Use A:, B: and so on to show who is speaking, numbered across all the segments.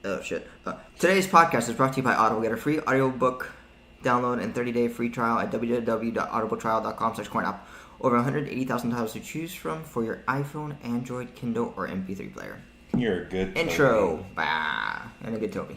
A: Oh, shit. Today's podcast is brought to you by Audible. Get a free audiobook download and 30-day free trial at www.audibletrial.com/coinop. Over 180,000 titles to choose from for your iPhone, Android, Kindle, or MP3 player.
B: You're a good
A: intro.
B: Toby.
A: Bah. And a good Toby.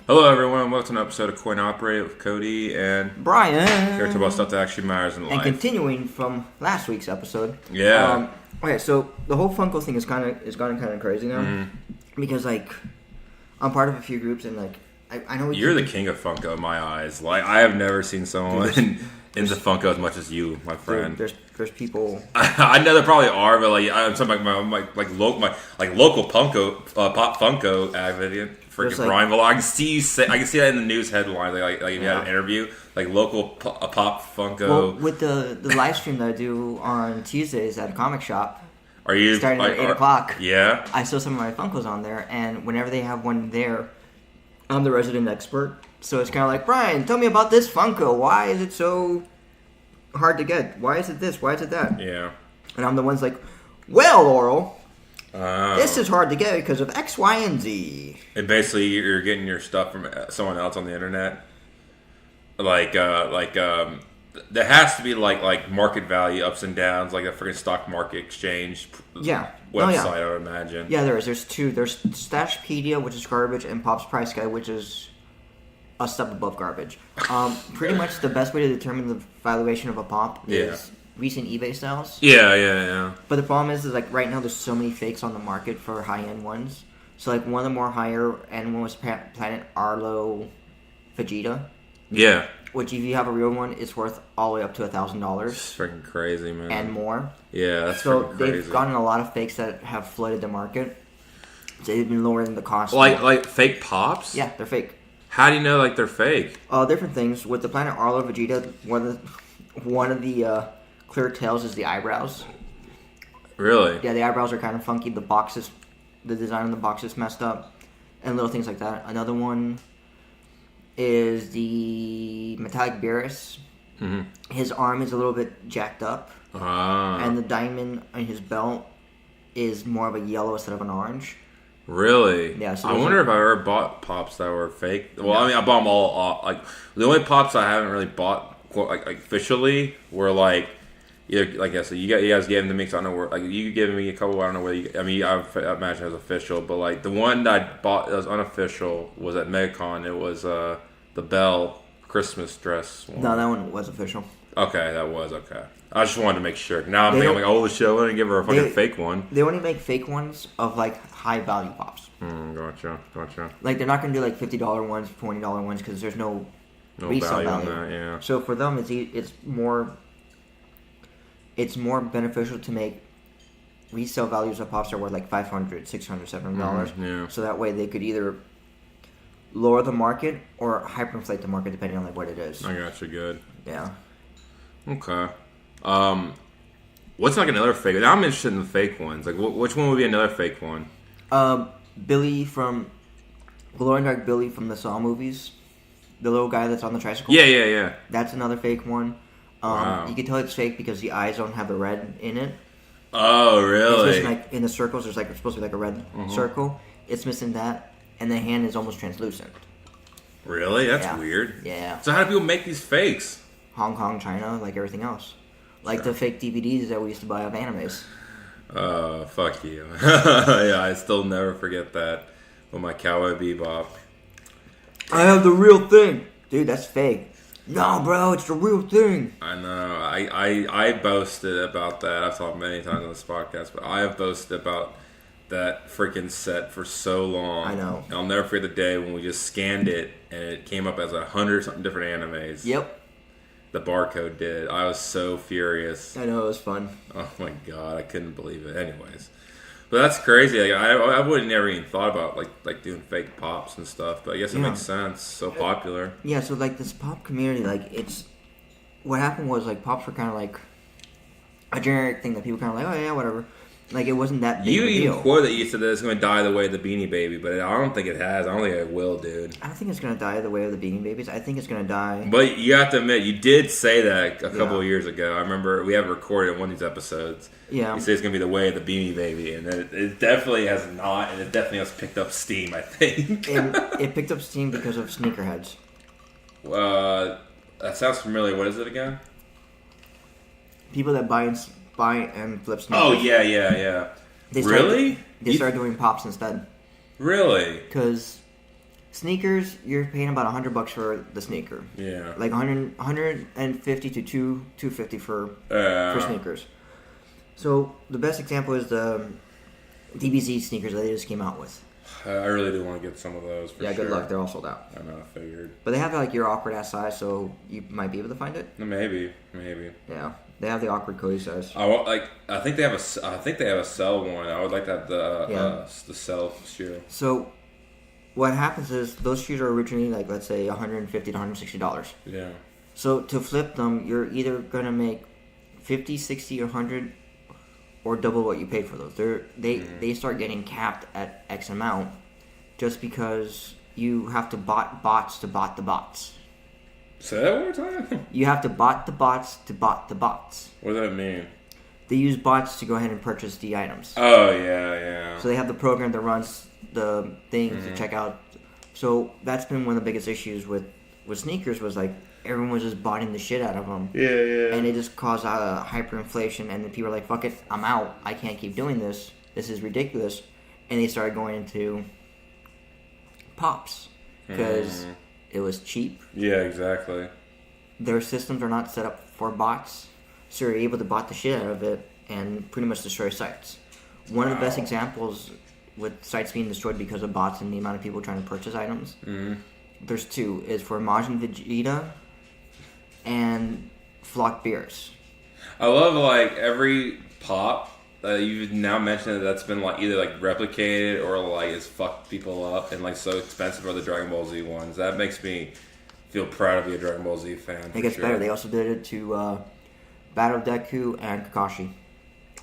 B: Hello, everyone. Welcome to an episode of Coin Operate with Cody and
A: Brian.
B: Here to talk about stuff that actually matters in life.
A: And continuing from last week's episode.
B: Yeah.
A: Okay, so the whole Funko thing is gotten kind of crazy now, because like I'm part of a few groups and like I know
B: you're the king of Funko in my eyes. Like I have never seen someone into Funko as much as you, my friend.
A: There's people.
B: I know there probably are, but like I'm talking about my local Funko Pop Funko advocate. Freaking
A: like,
B: Brian, I can see that in the news headlines. Like if you had an interview, like local Pop Funko.
A: Well, with the live stream that I do on Tuesdays at a comic shop.
B: Are you
A: starting at 8 o'clock?
B: Yeah.
A: I saw some of my Funkos on there, and whenever they have one there, I'm the resident expert. So it's kind of like, Brian, tell me about this Funko. Why is it so hard to get? Why is it this? Why is it that?
B: Yeah.
A: And I'm the one's like, well, Laurel,
B: oh.
A: This is hard to get because of X, Y, and Z.
B: And basically, you're getting your stuff from someone else on the internet. There has to be like market value ups and downs, like a freaking stock market exchange.
A: Yeah.
B: Website, I would imagine.
A: Yeah, there is. There's two. There's Stashpedia, which is garbage, and Pop's Price Guide, which is a step above garbage. Pretty much the best way to determine the valuation of a pop is recent eBay sales.
B: Yeah.
A: But the problem is like right now there's so many fakes on the market for high-end ones. So like one of the more higher-end one was Planet Arlo Vegeta.
B: Yeah.
A: Which if you have a real one, it's worth all the way up to $1,000.
B: It's freaking crazy, man.
A: And more.
B: Yeah, that's
A: so
B: freaking crazy.
A: They've gotten a lot of fakes that have flooded the market. So they've been lowering the cost.
B: Like fake pops?
A: Yeah, they're fake.
B: How do you know like they're fake?
A: Different things. With the Planet Arlo Vegeta, one of the clear tails is the eyebrows.
B: Really?
A: Yeah, the eyebrows are kind of funky. The design on the box is messed up, and little things like that. Another one is the metallic Beerus. Mm-hmm. His arm is a little bit jacked up, and the diamond on his belt is more of a yellow instead of an orange.
B: Really?
A: Yeah. So
B: I wonder if I ever bought pops that were fake. Well, I mean, I bought them all. Like the only pops I haven't really bought like officially were like either like I said, you guys gave them to me. So I don't know where. Like you gave me a couple. I don't know whether. I imagine it was official, but like the one that I bought that was unofficial was at MegaCon. It was the Belle Christmas dress one.
A: No, that one was official.
B: Okay, that was okay. I just wanted to make sure. Now I'm thinking like, oh, the show. I didn't give her a fucking fake one.
A: They only make fake ones of like high value pops.
B: Gotcha.
A: Like they're not gonna do like $50 ones, $20 ones because there's no resale value.
B: On that, yeah.
A: So for them, it's more beneficial to make resale values of pops are worth like $500, $600, $700.
B: Yeah.
A: So that way they could either lower the market or hyperinflate the market depending on like what it is.
B: I got you. Good.
A: Yeah.
B: Okay. What's like another fake? I'm interested in the fake ones. Like, which one would be another fake one?
A: Billy from Glow and Dark Billy from the Saw movies, the little guy that's on the tricycle.
B: Yeah.
A: That's another fake one.
B: Wow.
A: You can tell it's fake because the eyes don't have the red in it.
B: Oh, really?
A: It's missing, like in the circles, there's like supposed to be like a red circle. It's missing that, and the hand is almost translucent.
B: Really? That's weird.
A: Yeah.
B: So how do people make these fakes?
A: Hong Kong, China, like everything else. Like the fake DVDs that we used to buy of animes.
B: Fuck you. Yeah, I still never forget that with my Cowboy Bebop.
A: I have the real thing. Dude, that's fake. No, bro, it's the real thing.
B: I know. I boasted about that. I've talked many times on this podcast, but I have boasted about that freaking set for so long.
A: I know.
B: I'll never forget the day when we just scanned it and it came up as 100-something different animes.
A: Yep.
B: The barcode did. I was so furious.
A: I know, it was fun.
B: Oh my god, I couldn't believe it. Anyways. But that's crazy. Like, I would have never even thought about like doing fake pops and stuff. But I guess it makes sense. So popular.
A: Yeah. So like this pop community, like it's what happened was like pops were kind of like a generic thing that people kind of like, oh yeah, whatever. Like it wasn't that big
B: You
A: of a
B: even
A: deal.
B: quoted that you said that it's going to die the way of the Beanie Baby, but I don't think it has. I don't think it will, dude.
A: I don't think it's gonna die the way of the Beanie Babies. I think it's gonna die.
B: But you have to admit, you did say that a couple of years ago. I remember we have recorded one of these episodes.
A: Yeah.
B: You say it's going to be the way of the Beanie Baby, and it definitely has not, and it definitely has picked up steam, I think.
A: It picked up steam because of sneakerheads.
B: That sounds familiar. What is it again?
A: People that buy and flip sneakers.
B: Oh, yeah.
A: They started doing pops instead.
B: Really?
A: Because sneakers, you're paying about $100 for the sneaker.
B: Yeah.
A: Like 150 to $250 for sneakers. So the best example is the DBZ sneakers that they just came out with.
B: I really do want to get some of those. For
A: good luck. They're all sold out.
B: I know. I figured.
A: But they have like your awkward ass size, so you might be able to find it.
B: Maybe.
A: Yeah, they have the awkward Cody size.
B: I think they have a cell one. I would like to have the cell shoe.
A: So, what happens is those shoes are originally like let's say $150 to $160.
B: Yeah.
A: So to flip them, you're either gonna make 50, 60, or 100, or double what you paid for those. They start getting capped at X amount, just because you have to bots to bot the bots.
B: Say that one more time.
A: You have to bot the bots to bot the bots.
B: What does that mean?
A: They use bots to go ahead and purchase the items.
B: Oh yeah.
A: So they have the program that runs the things to check out. So that's been one of the biggest issues with sneakers was like everyone was just botting the shit out of them.
B: Yeah.
A: And it just caused a hyperinflation, and then people were like, fuck it, I'm out. I can't keep doing this. This is ridiculous. And they started going into pops because it was cheap.
B: Yeah, exactly.
A: Their systems are not set up for bots, so you're able to bot the shit out of it and pretty much destroy sites. One of the best examples with sites being destroyed because of bots and the amount of people trying to purchase items, there's two, is for Majin Vegeta and Flock Beers.
B: I love like every pop that you've now mentioned that's been like either like replicated or like has fucked people up and like so expensive are the Dragon Ball Z ones. That makes me feel proud to be a Dragon Ball Z fan.
A: It gets better. They also did it to Battle Deku and Kakashi.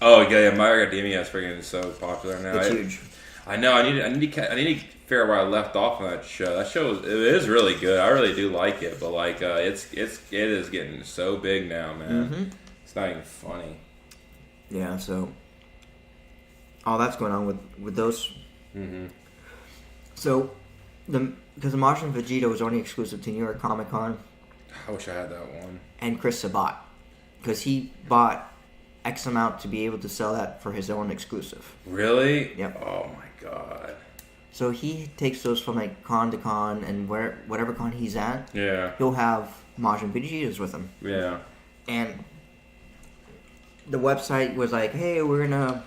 B: Oh yeah, My Hero Academia is freaking so popular now.
A: It's huge.
B: I know. I need to figure out where I left off on that show. That show is really good. I really do like it, but like it is getting so big now, man. It's not even funny.
A: Yeah. So all that's going on with those. So because the Majin Vegeta was only exclusive to New York Comic Con.
B: I wish I had that one.
A: And Chris Sabat, because he bought X amount to be able to sell that for his own exclusive.
B: Really?
A: Yep.
B: Oh my god.
A: So he takes those from like con to con, and whatever con he's at, he'll have Majin Vegetas with him.
B: Yeah.
A: And the website was like, "Hey, we're gonna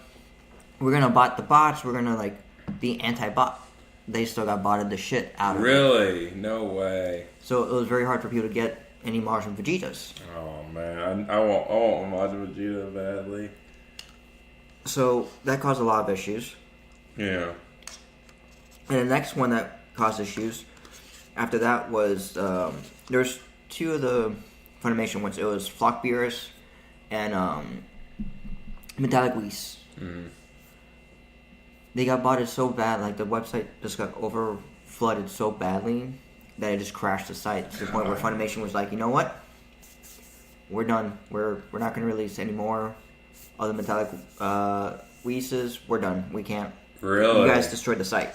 A: bot the bots. We're gonna like be anti-bot." They still got botted the shit out of it.
B: Really? No way.
A: So it was very hard for people to get any Majin Vegetas.
B: Oh man, I want Majin Vegeta badly.
A: So that caused a lot of issues.
B: Yeah.
A: And the next one that caused issues after that was there's two of the Funimation ones. It was Flock Beerus and Metallic Whis. They got botted so bad, like the website just got over flooded so badly that it just crashed the site to the point where Funimation was like, you know what? We're done. We're not going to release any more other Metallic Whis. We're done. We can't.
B: Really?
A: You guys destroyed the site.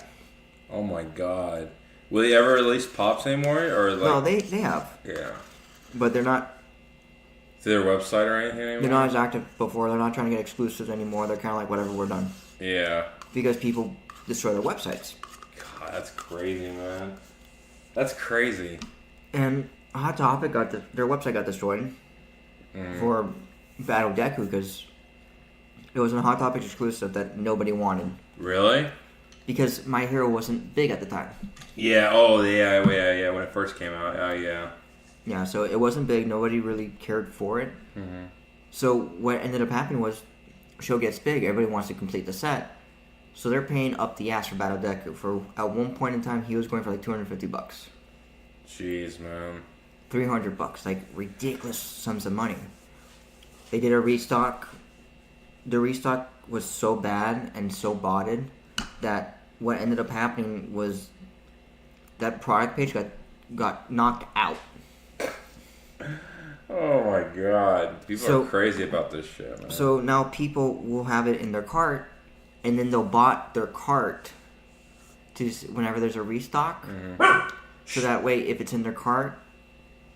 B: Oh my god. Will they ever release Pops anymore? Or like?
A: No, they have.
B: Yeah.
A: But they're not.
B: To their website or anything anymore?
A: They're not as active before. They're not trying to get exclusives anymore. They're kind of like, whatever, we're done.
B: Yeah.
A: Because people destroy their websites.
B: God, that's crazy, man. That's crazy.
A: And Hot Topic their website got destroyed for Battle Deku because it was a Hot Topic exclusive that nobody wanted.
B: Really?
A: Because My Hero wasn't big at the time.
B: Yeah. Oh, yeah. When it first came out. Oh, yeah.
A: Yeah. So it wasn't big. Nobody really cared for it. So what ended up happening was, show gets big. Everybody wants to complete the set, So they're paying up the ass for Battle Deck. For at one point in time, he was going for like $250.
B: Jeez, man.
A: $300, like ridiculous sums of money. They did a restock. The restock was so bad and so botted that what ended up happening was that product page got knocked out.
B: Oh my god. People are crazy about this shit, man.
A: So now people will have it in their cart, and then they'll bot their cart to whenever there's a restock. Mm-hmm. So that way, if it's in their cart,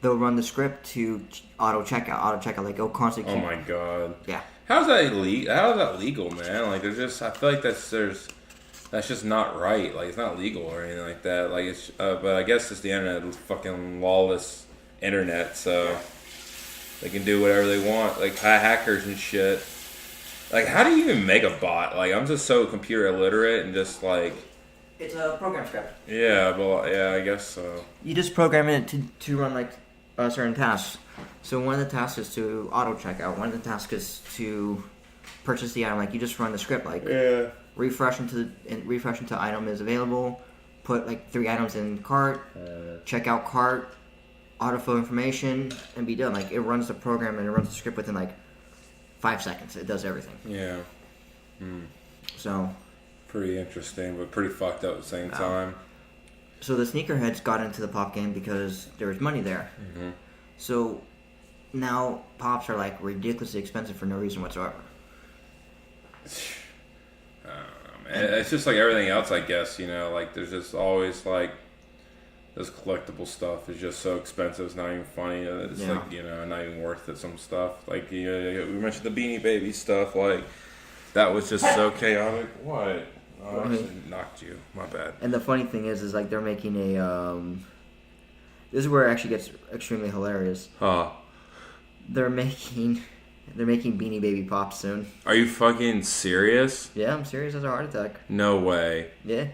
A: they'll run the script to auto checkout. Like it'll constantly keep...
B: Oh my god.
A: Yeah.
B: How's that illegal? How is that legal, man? Like, I feel like that's just not right. Like, it's not legal or anything like that. Like, it's, but I guess it's the internet, it's fucking lawless internet, so they can do whatever they want. Like, hackers and shit. Like, how do you even make a bot? Like, I'm just so computer illiterate and just like...
A: It's a program script.
B: Yeah, but yeah, I guess so.
A: You just program it to run like certain tasks. So one of the tasks is to auto checkout. One of the tasks is to purchase the item. Like you just run the script. Like refresh into item is available. Put like 3 items in cart. Checkout cart. Autofill information and be done. Like it runs the program and it runs the script within like 5 seconds. It does everything.
B: Yeah. Mm.
A: So.
B: Pretty interesting, but pretty fucked up at the same time.
A: So the sneakerheads got into the pop game because there was money there. Mm-hmm. So now pops are like ridiculously expensive for no reason whatsoever.
B: I don't know, man. It's just like everything else, I guess. You know, like there's just always like this collectible stuff is just so expensive. It's not even funny. It's like not even worth it. Some stuff like we mentioned the Beanie Baby stuff. Like that was just so chaotic. What? Oh, I actually knocked you. My bad.
A: And the funny thing is like they're making a. This is where it actually gets extremely hilarious.
B: Huh.
A: They're making Beanie Baby Pops soon.
B: Are you fucking serious?
A: Yeah, I'm serious as a heart attack.
B: No way.
A: Yeah.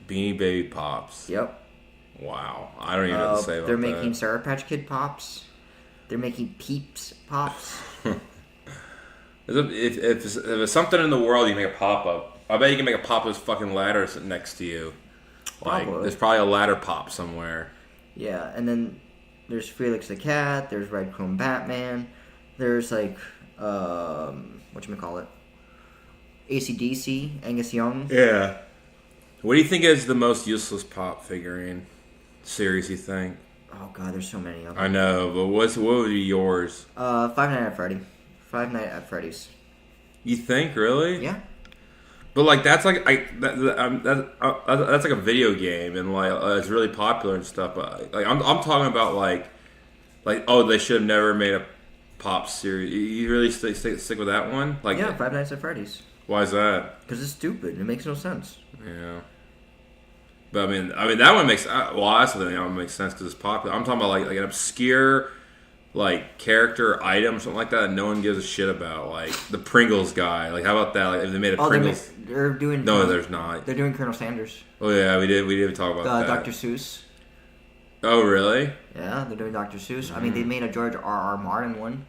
B: Beanie Baby Pops.
A: Yep.
B: Wow. I don't even know what to say about that.
A: They're making Sour Patch Kid Pops. They're making Peeps Pops.
B: If there's something in the world you make a pop-up, I bet you can make a pop-up fucking ladder sitting next to you. Like, there's probably a ladder pop somewhere.
A: Yeah, and then there's Felix the Cat, there's Red Chrome Batman, there's like, whatchamacallit? AC/DC, Angus Young.
B: Yeah. What do you think is the most useless pop figurine series, you think?
A: Oh god, there's so many of them.
B: I know, but what would be yours?
A: Five Nights at Freddy's.
B: You think, really?
A: Yeah.
B: But like that's like that's like a video game and like it's really popular and stuff. But like I'm talking about like oh they should have never made a pop series. You really stick with that one? Like
A: yeah, Five Nights at Freddy's.
B: Why is that?
A: Because it's stupid. It makes no sense.
B: Yeah. But I mean that one makes that's the thing that one makes sense because it's popular. I'm talking about like an obscure like character item or something like that no one gives a shit about, like the Pringles guy. Like how about that? Like if they made a Pringles,
A: they're doing
B: there's not.
A: They're doing Colonel Sanders.
B: Oh yeah, we did talk about that.
A: Dr. Seuss.
B: Oh really?
A: Yeah, they're doing Dr. Seuss. I mean, they made a George R.R. Martin one.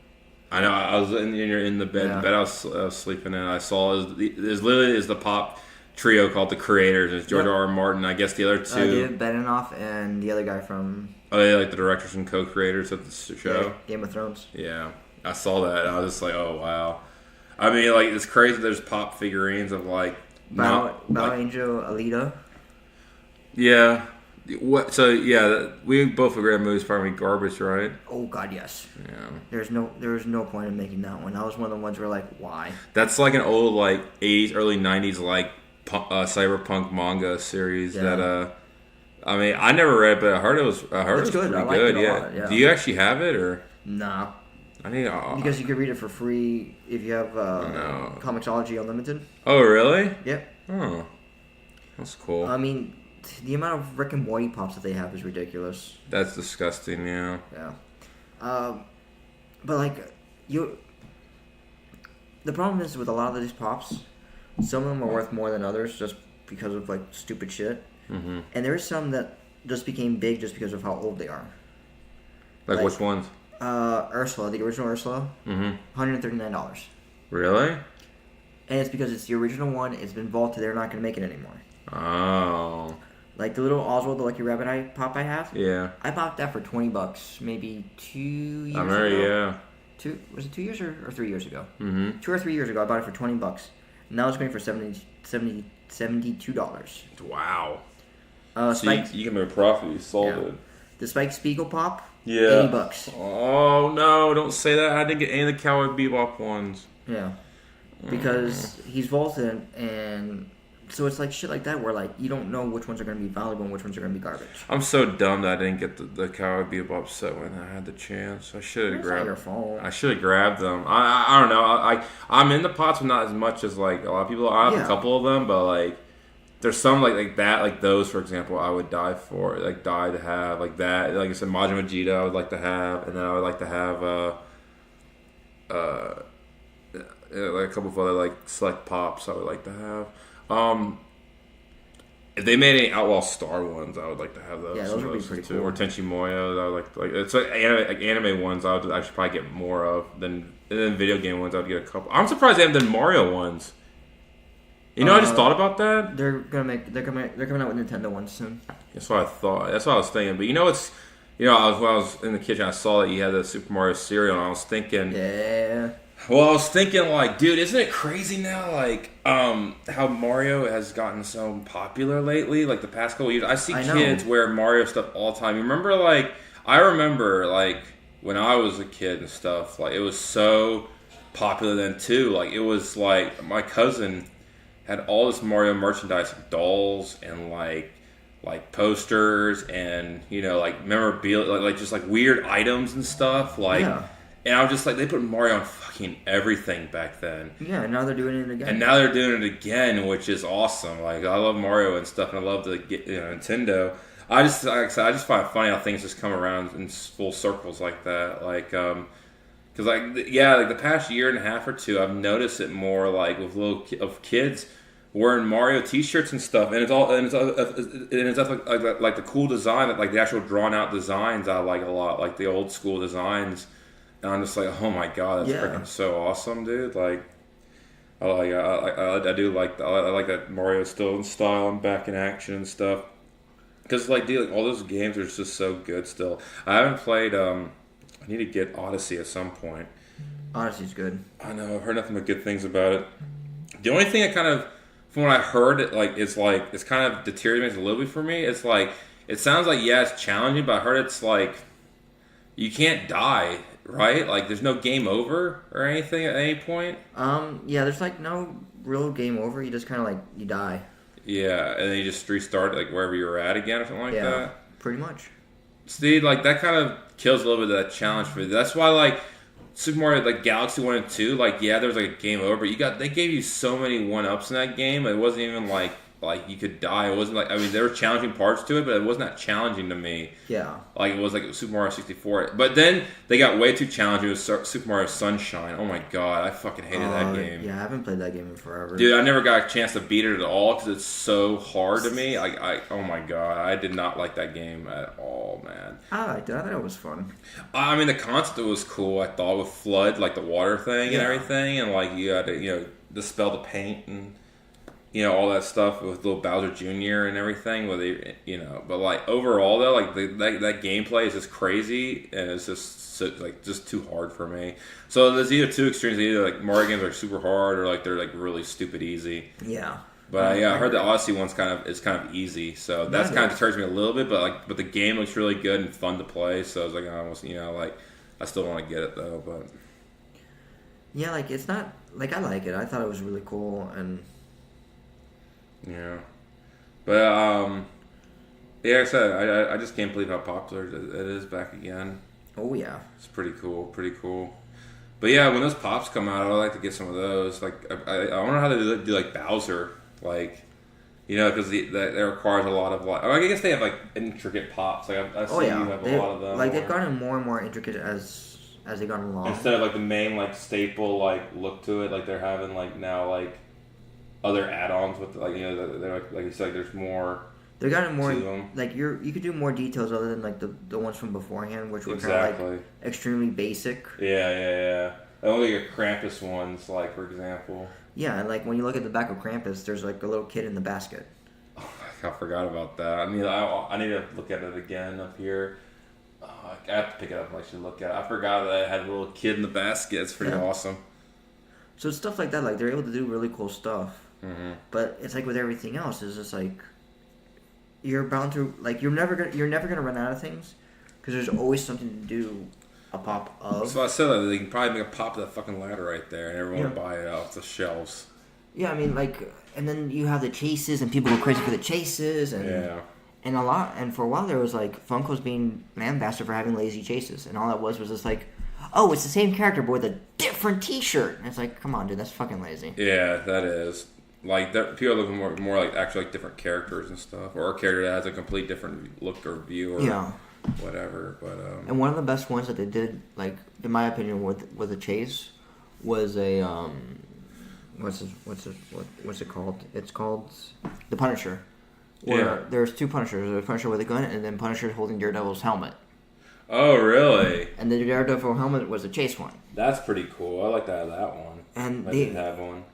B: I know. I was in the bed. Yeah. The bed I was sleeping in. I saw there's literally the pop trio called the Creators. It's George R.R. Martin. I guess the other two.
A: David Benioff and the other guy from.
B: Oh, they like the directors and co-creators of the show?
A: Yeah, Game of Thrones.
B: Yeah. I saw that. I was just like, oh, wow. I mean, like, it's crazy there's pop figurines of, like...
A: Battle Angel Alita.
B: Yeah. So, yeah, we both agree that movie's probably garbage, right?
A: Oh, God, yes.
B: Yeah.
A: There was no point in making that one. That was one of the ones where, like, why?
B: That's like an old, like, 80s, early 90s, like, cyberpunk manga series that... I mean, I never read it, but I heard it was pretty good. Yeah. Do you actually have it or?
A: Nah.
B: I need
A: because you can read it for free if you have Comixology Unlimited.
B: Oh, really?
A: Yep.
B: Oh, that's cool.
A: I mean, the amount of Rick and Morty pops that they have is ridiculous.
B: That's disgusting. Yeah.
A: Yeah. But like the problem is with a lot of these pops, some of them are worth more than others just because of like stupid shit. Mm-hmm. And there are some that just became big just because of how old they are.
B: Like which ones?
A: Ursula, the original Ursula, $139.
B: Really?
A: And it's because it's the original one. It's been vaulted. They're not going to make it anymore.
B: Oh.
A: Like the little Oswald the Lucky Rabbit pop I have.
B: Yeah.
A: I bought that for $20, maybe 2 years ago.
B: Yeah.
A: Was it 2 years or 3 years ago?
B: Mm-hmm.
A: 2 or 3 years ago, I bought it for $20. Now it's going for $72.
B: Wow.
A: So
B: you can make a profit. You sold it.
A: The Spike Spiegel pop.
B: Yeah.
A: $80.
B: Oh no! Don't say that. I didn't get any of the Cowboy Bebop ones.
A: Yeah. Because he's vaulted, and so it's like shit like that where like you don't know which ones are going to be valuable and which ones are going to be garbage.
B: I'm so dumb that I didn't get the Cowboy Bebop set when I had the chance. I should have grabbed.
A: Not your fault.
B: I should have grabbed them. I don't know. I'm in the pots, but not as much as like a lot of people. I have a couple of them, but like there's some like that, like those for example, I would die for, like die to have like that. Like I said, Majin Vegeta, I would like to have, and then I would like to have like a couple of other like select pops I would like to have. If they made any Outlaw Star ones, I would like to have those.
A: Yeah, those would be pretty cool.
B: Or Tenchi Muyo, I would like it's like anime ones. I should probably get more of than video game ones. I would get a couple. I'm surprised they haven't done Mario ones. You know, I just thought about that.
A: They're coming out with Nintendo ones soon.
B: That's what I thought. That's what I was thinking. But when I was in the kitchen, I saw that you had the Super Mario cereal, and I was thinking,
A: yeah.
B: Well, I was thinking, like, dude, isn't it crazy now, like, how Mario has gotten so popular lately? Like, the past couple years, I see kids wear Mario stuff all the time. You remember, like, I remember, like, when I was a kid and stuff, like, it was so popular then, too. Like, it was, like, my cousin had all this Mario merchandise, like dolls and, like posters and, like, memorabilia, like, just, like, weird items and stuff, like... Yeah. And I was just like, they put Mario on fucking everything back then.
A: Yeah, and now they're doing it again.
B: And now they're doing it again, which is awesome. Like, I love Mario and stuff, and I love Nintendo. Like I said, I just find it funny how things just come around in full circles like that. Like, because like the past year and a half or two, I've noticed it more like with of kids wearing Mario T-shirts and stuff, and it's like the cool design, like the actual drawn out designs. I like a lot, like the old school designs. And I'm just like, oh my god, that's freaking so awesome, dude! Like, I like that Mario's still in style and back in action and stuff. Because like, dude, like, all those games are just so good still. I haven't played. I need to get Odyssey at some point.
A: Odyssey's good.
B: I know. I've heard nothing but good things about it. The only thing I kind of, from what I heard, it's kind of deteriorating a little bit for me. It's like, it sounds like it's challenging, but I heard it's like, you can't die. Right? Like, there's no game over or anything at any point?
A: Yeah, there's, like, no real game over. You just kind of, like, you die.
B: Yeah, and then you just restart, like, wherever you're at again or something like that?
A: Yeah, pretty much.
B: See, like, that kind of kills a little bit of that challenge for you. That's why, like, Super Mario, like, Galaxy 1 and 2, like, yeah, there was, like, a game over, but they gave you so many 1-ups in that game, it wasn't even, like you could die. It wasn't like, I mean, there were challenging parts to it, but it wasn't that challenging to me.
A: Yeah.
B: Like, it was like Super Mario 64. But then they got way too challenging with Super Mario Sunshine. Oh my god, I fucking hated that game.
A: Yeah, I haven't played that game in forever.
B: Dude, I never got a chance to beat it at all because it's so hard to me. Oh my god, I did not like that game at all, man.
A: I liked it. I thought it was fun.
B: I mean, the concept was cool, I thought, with Flood, like the water thing and everything. And, like, you had to, dispel the paint and... all that stuff with little Bowser Jr. and everything. But like overall though, like that gameplay is just crazy and it's just too hard for me. So there's either two extremes. Either like Mario games are super hard or like they're like really stupid easy.
A: Yeah.
B: But I heard the Odyssey one's kind of easy. So that's kind of deters me a little bit. But the game looks really good and fun to play. So I was like, I almost I still want to get it though. But
A: yeah, like it's not like I like it. I thought it was really cool and.
B: Yeah, but like I said, I just can't believe how popular it is back again.
A: Oh yeah,
B: it's pretty cool. But yeah, when those pops come out, I'd like to get some of those. Like I wonder how they do like Bowser, like because that requires a lot of like. I guess they have like intricate pops. Like I see you have a lot of them.
A: Like they've gotten more and more intricate as they've gone along.
B: Instead of like the main like staple like look to it, like they're having like now like. Other add-ons with they're like you said, there's more.
A: They got more like you could do more details other than like the ones from beforehand, which were kind of like extremely basic.
B: Yeah. Only your Krampus ones, like for example.
A: Yeah, and like when you look at the back of Krampus, there's like a little kid in the basket.
B: Oh, I forgot about that. I mean, I need to look at it again up here. I have to pick it up and actually look at it. I forgot that I had a little kid in the basket. It's pretty awesome.
A: So it's stuff like that. Like they're able to do really cool stuff.
B: Mm-hmm.
A: But it's like with everything else, it's just like you're bound to like you're never gonna run out of things because there's always something to do a pop of.
B: So I said that they can probably make a pop of that fucking ladder right there, and everyone will buy it off the shelves.
A: Yeah, I mean, like, and then you have the chases, and people go crazy for the chases, and and for a while there was like Funko's being lambasted for having lazy chases, and all that was just like, oh, it's the same character but with a different T-shirt, and it's like, come on, dude, that's fucking lazy.
B: Yeah, that is. Like, people are looking more like actually like different characters and stuff, or a character that has a complete different look or view, or whatever. But
A: and one of the best ones that they did, like in my opinion, with a chase, was a what's it called? It's called the Punisher. Where there's two Punishers. There's a Punisher with a gun, and then Punisher holding Daredevil's helmet.
B: Oh, really?
A: And the Daredevil helmet was a chase one.
B: That's pretty cool. I like that one.
A: And
B: I didn't have one.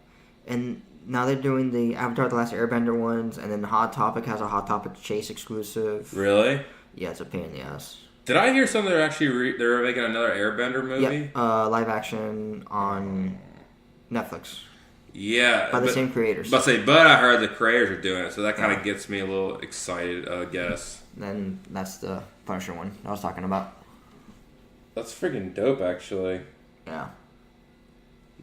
A: And now they're doing the Avatar: The Last Airbender ones, and then Hot Topic has a Hot Topic Chase exclusive.
B: Really?
A: Yeah, it's a pain in the ass.
B: Did I hear something? They're making another Airbender movie.
A: Yeah, live action on Netflix.
B: Yeah,
A: by the same creators.
B: But I heard the creators are doing it, so that kind of gets me a little excited. I guess.
A: Then that's the Punisher one I was talking about.
B: That's freaking dope, actually.
A: Yeah.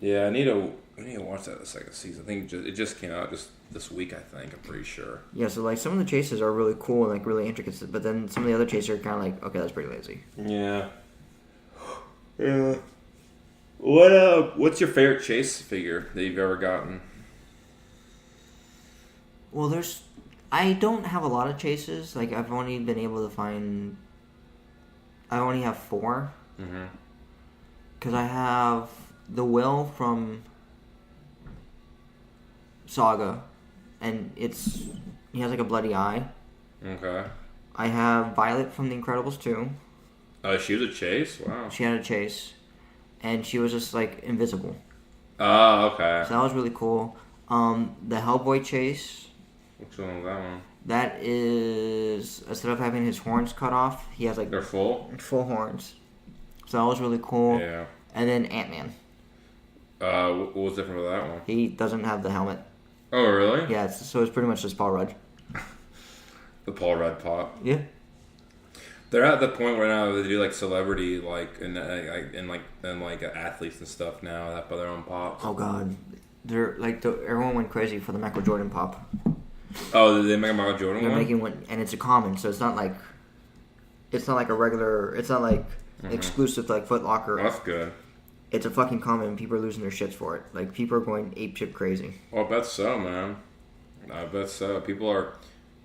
B: Yeah, I need to watch that the second season. I think it just came out just this week. I think I'm pretty sure.
A: Yeah, so like some of the chases are really cool and like really intricate, but then some of the other chases are kind of like, okay, that's pretty lazy.
B: Yeah. Yeah. What's your favorite chase figure that you've ever gotten?
A: Well, I don't have a lot of chases. Like I've only been able to find. I only have 4.
B: Mm-hmm.
A: Because I have the Will from Saga, and he has like a bloody eye.
B: Okay.
A: I have Violet from The Incredibles 2.
B: Oh, she was a chase? Wow.
A: She had a chase, and she was just like invisible.
B: Oh, okay.
A: So that was really cool. The Hellboy chase.
B: Which one was that one?
A: That is, instead of having his horns cut off, he has like...
B: They're full?
A: Full horns. So that was really cool.
B: Yeah.
A: And then Ant-Man.
B: What was different with that one?
A: He doesn't have the helmet.
B: Oh, really?
A: Yeah, so it's pretty much just Paul Rudd.
B: The Paul Rudd pop.
A: Yeah.
B: They're at the point where now they do like celebrity and athletes and stuff now that by their own pops.
A: Oh God, they're like everyone went crazy for the Michael Jordan pop.
B: Oh, did they make a Michael Jordan one?
A: They're making one, and it's a common, so it's not like a regular. It's not like exclusive to like Foot Locker.
B: Oh, that's good.
A: It's a fucking common, and people are losing their shits for it. Like people are going apeshit crazy.
B: Well, I bet so, man. I bet so. People are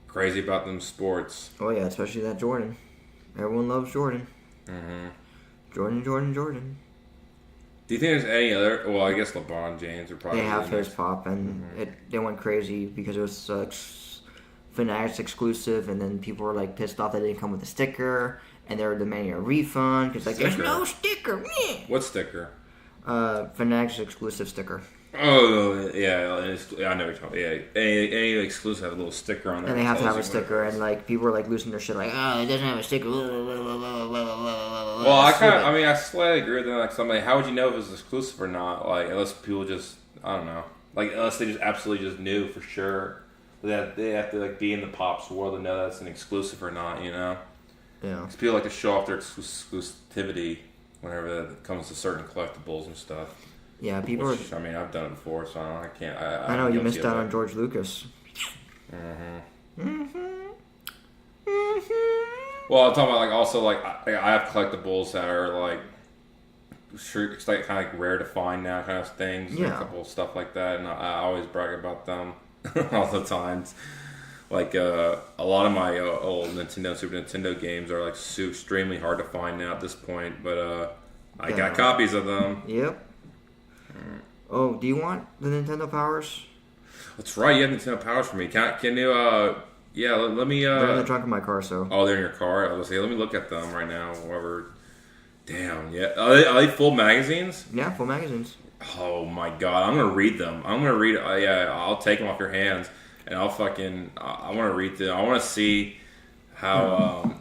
B: crazy about them sports.
A: Oh yeah, especially that Jordan. Everyone loves Jordan.
B: Mm-hmm.
A: Jordan.
B: Do you think there's any other? Well, I guess LeBron James would probably.
A: They have his pop, and they went crazy because it was Fanatics exclusive, and then people were like pissed off that it didn't come with a sticker, and they were demanding a refund because like there's no sticker.
B: What sticker?
A: Fanatics exclusive sticker.
B: Oh yeah, I know what you're talking. Yeah, any exclusive have a little sticker on there.
A: And they have to have a sticker, and like people are like losing their shit, like it doesn't have a sticker.
B: Well, I slightly agree with them. Like somebody, how would you know if it's exclusive or not? Like unless people just, I don't know. Like unless they just absolutely just knew for sure that they have to like be in the Pops world to know that's an exclusive or not. You know?
A: Yeah.
B: Because people like to show off their exclusivity whenever it comes to certain collectibles and stuff.
A: Yeah, people
B: Which, I mean, I've done it before, so I can't.
A: I know you missed out on George Lucas.
B: Well, I'm talking about like also like I have collectibles that are like it's like kind of like rare to find now, kind of things.
A: Yeah.
B: A couple of stuff like that, and I always brag about them all the times. Like a lot of my old Nintendo, Super Nintendo games are like extremely hard to find now at this point, but I got copies of them.
A: Yep. Oh, do you want the Nintendo powers?
B: That's right. You have Nintendo powers for me. Can you? Yeah. Let me.
A: They're in the trunk of my car. So.
B: Oh, they're in your car. I was gonna say, let me look at them right now. Whoever. Damn. Yeah. Are they full magazines?
A: Yeah, full magazines.
B: Oh my god, I'm gonna read them. I'm gonna read. Yeah, I'll take them off your hands, and I'll fucking. I want to read them. I want to see how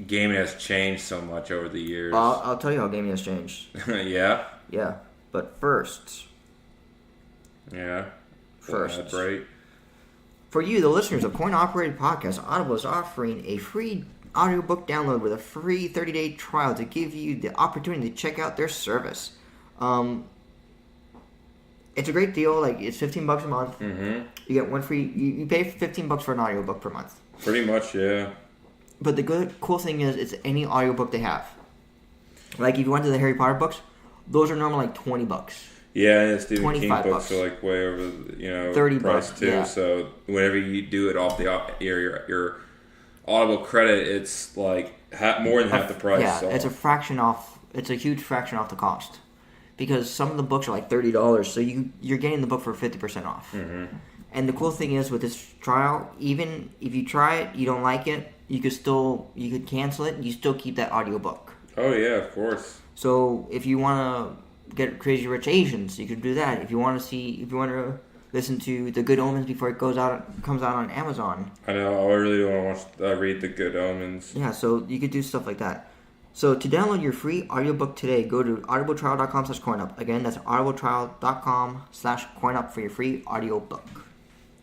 B: gaming has changed so much over the years.
A: I'll tell you how gaming has changed.
B: Yeah.
A: Yeah, but first.
B: Yeah.
A: First.
B: That's right.
A: For you, the listeners of Coin Operated Podcast, Audible is offering a free audiobook download with a free 30-day trial to give you the opportunity to check out their service. It's a great deal. Like, it's $15 a month.
B: Mm-hmm.
A: You get one free. You pay $15 for an audiobook per month.
B: Pretty much, yeah.
A: But the cool thing is, it's any audiobook they have. Like, if you went to the Harry Potter books, those are normally like $20.
B: Yeah, and Stephen King
A: $25.
B: books are like way over,
A: $30
B: price too.
A: yeah.
B: So whenever you do it off your Audible credit, it's like more than half the price.
A: Yeah,
B: so.
A: it's a fraction off. It's a huge fraction off the cost. Because some of the books are like $30, so you're getting the book for 50% off.
B: Mm-hmm.
A: And the cool thing is with this trial, even if you try it, you don't like it, you could cancel it, and you still keep that audiobook.
B: Oh yeah, of course.
A: So if you want to get Crazy Rich Asians, you could do that. If you want to listen to The Good Omens before it comes out on Amazon.
B: I know. I really don't want to read The Good Omens.
A: Yeah, so you could do stuff like that. So to download your free audiobook today, go to audibletrial.com/coinup. Again, that's audibletrial.com/coinup for your free audiobook.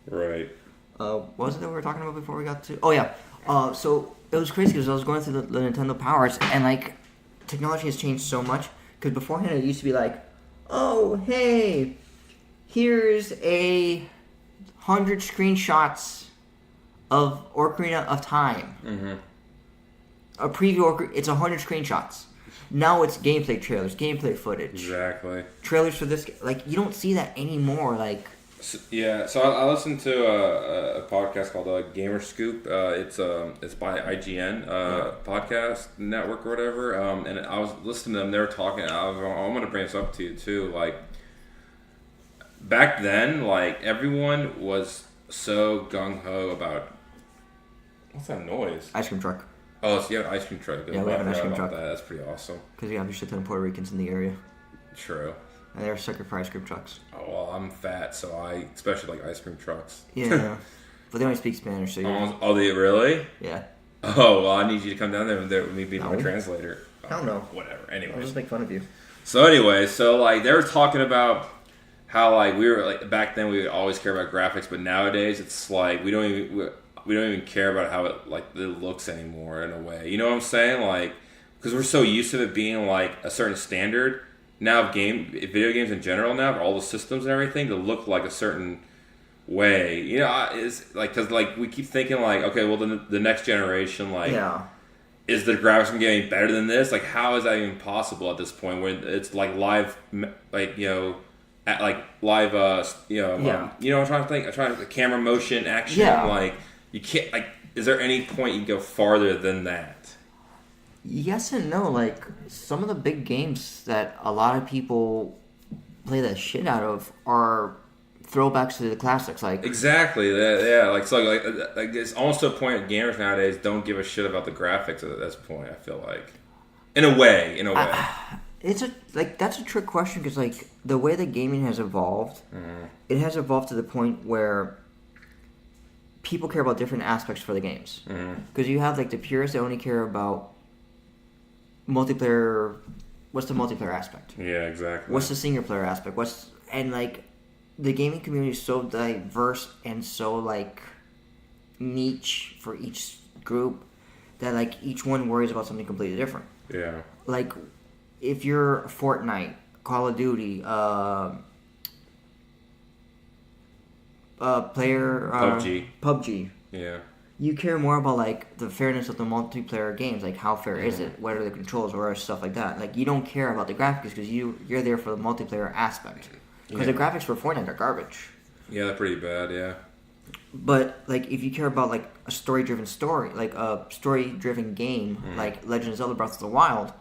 B: Right.
A: What was it that we were talking about before we got to? Oh yeah. So it was crazy because I was going through the Nintendo Powers, and like technology has changed so much. Because beforehand it used to be like, oh hey, here's 100 screenshots of Ocarina of Time.
B: Mm-hmm.
A: A preview, it's 100 screenshots. Now it's gameplay trailers, gameplay footage.
B: Exactly.
A: Trailers for this, like, you don't see that anymore, like...
B: So I listened to a podcast called Gamer Scoop. It's by IGN podcast network or whatever. And I was listening to them. They were talking. I'm going to bring this up to you too. Like back then, like everyone was so gung ho about what's that noise?
A: Ice cream truck.
B: Oh, it's an ice cream truck.
A: Yeah, we have an ice cream truck.
B: That's pretty awesome.
A: Because we have a shit ton of Puerto Ricans in the area.
B: True.
A: And they're sucker for ice cream trucks.
B: Oh, well, I'm fat, so I especially like ice cream trucks.
A: Yeah. But they only speak Spanish, so
B: Oh, they really?
A: Yeah.
B: Oh, well, I need you to come down there with me being my translator.
A: Hell no.
B: Whatever. Anyway.
A: I'll just make fun of you.
B: So anyway, like they were talking about how like we were like back then we would always care about graphics, but nowadays it's like we don't even care about how it looks anymore in a way. You know what I'm saying? Like because we're so used to it being like a certain standard. Now, video games in general now, all the systems and everything, to look like a certain way. You know, it's like because like we keep thinking like, okay, well the next generation is the graphics gonna get any better than this? Like, how is that even possible at this point when it's like live, like live, you know I'm trying to think. I'm trying to camera motion action.
A: Yeah.
B: Like you can't like. Is there any point you can go farther than that?
A: Yes and no. Like, some of the big games that a lot of people play the shit out of are throwbacks to the classics. Like
B: exactly, yeah. Like it's almost to a point that gamers nowadays don't give a shit about the graphics at this point. I feel like, in a way.
A: That's a trick question because like the way that gaming has evolved, it has evolved to the point where people care about different aspects for the games. Because you have like the purists that only care about multiplayer. What's the multiplayer aspect?
B: Yeah, exactly.
A: What's the single player aspect? And like the gaming community is so diverse and so like niche for each group that like each one worries about something completely different.
B: Yeah.
A: Like if you're Fortnite, Call of Duty, PUBG.
B: Yeah.
A: You care more about like the fairness of the multiplayer games, like how fair is it, what are the controls, or stuff like that. Like you don't care about the graphics because you're there for the multiplayer aspect. Because the graphics for Fortnite are garbage.
B: Yeah, they're pretty bad. Yeah.
A: But like if you care about like a story-driven game, like Legend of Zelda: Breath of the Wild,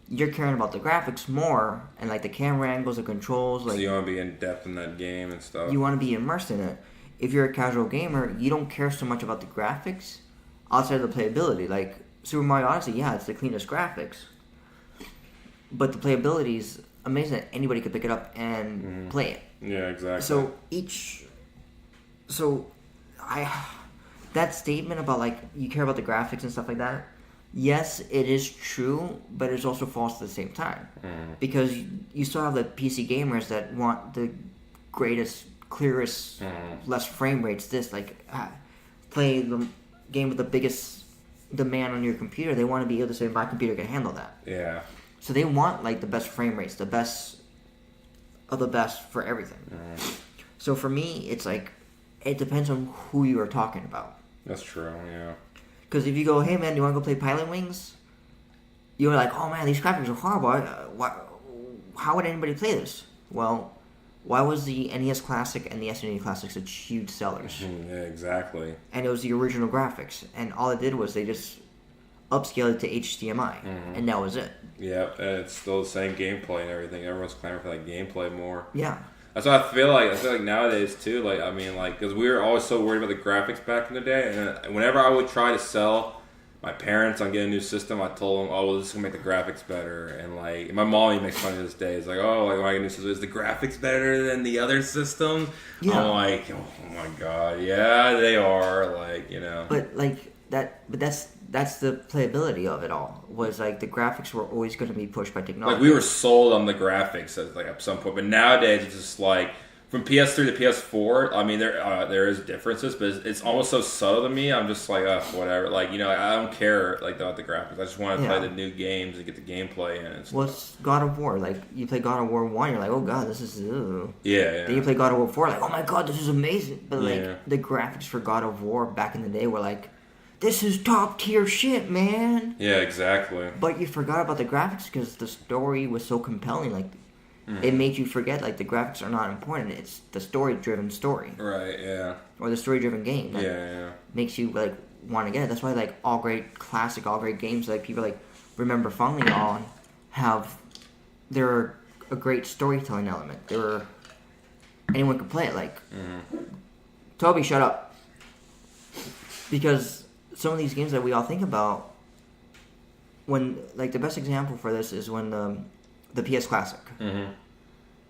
A: you're caring about the graphics more and like the camera angles, the controls. Like,
B: so you want to be in depth in that game and stuff.
A: You want to be immersed in it. If you're a casual gamer, you don't care so much about the graphics outside of the playability. Like Super Mario Odyssey, yeah, it's the cleanest graphics, but the playability is amazing that anybody could pick it up and play it.
B: Yeah, exactly.
A: That statement about like you care about the graphics and stuff like that. Yes, it is true, but it's also false at the same time because you still have the PC gamers that want the greatest, clearest, less frame rates. Play the game with the biggest demand on your computer. They want to be able to say my computer can handle that.
B: Yeah.
A: So they want like the best frame rates, the best of the best for everything. So for me, it's like it depends on who you are talking about.
B: That's true. Yeah.
A: Because if you go, hey man, do you want to go play Pilot Wings? You're like, oh man, these graphics are horrible. How would anybody play this? Well, why was the NES Classic and the SNES Classic such huge sellers?
B: Yeah, exactly.
A: And it was the original graphics, and all it did was they just upscaled it to HDMI, and that was it.
B: Yeah, and it's still the same gameplay and everything. Everyone's clamoring for that gameplay more.
A: Yeah.
B: That's what I feel like. I feel like nowadays too. Like I mean, like because we were always so worried about the graphics back in the day, and whenever I would try to sell my parents on getting a new system, I told them, "Oh, well, this is gonna make the graphics better." And like my mom even makes fun of this day. It's like, "Oh, like when I get a new system, is the graphics better than the other system?" Yeah. I'm like, "Oh my god, yeah, they are." Like
A: But like that. But that's the playability of it all. Was like the graphics were always going to be pushed by technology.
B: Like we were sold on the graphics at some point, but nowadays it's just like from PS3 to PS4. I mean, there is differences, but it's almost so subtle to me. I'm just like, whatever. Like I don't care like about the graphics. I just want to play the new games and get the gameplay in. And
A: well, it's God of War. Like you play God of War 1, you're like, oh god, this is. Ugh.
B: Yeah.
A: Then you play God of War 4, like, oh my god, this is amazing. But like the graphics for God of War back in the day were like, this is top tier shit, man.
B: Yeah, exactly.
A: But you forgot about the graphics because the story was so compelling. Like, it made you forget, like, the graphics are not important. It's the story-driven story.
B: Right, yeah.
A: Or the story-driven game.
B: That
A: makes you, like, want to get it. That's why, like, all great games, like, people, like, remember fondly on they're a great storytelling element. Anyone can play it. Like, Toby, shut up. Because some of these games that we all think about, when like the best example for this is when the PS Classic.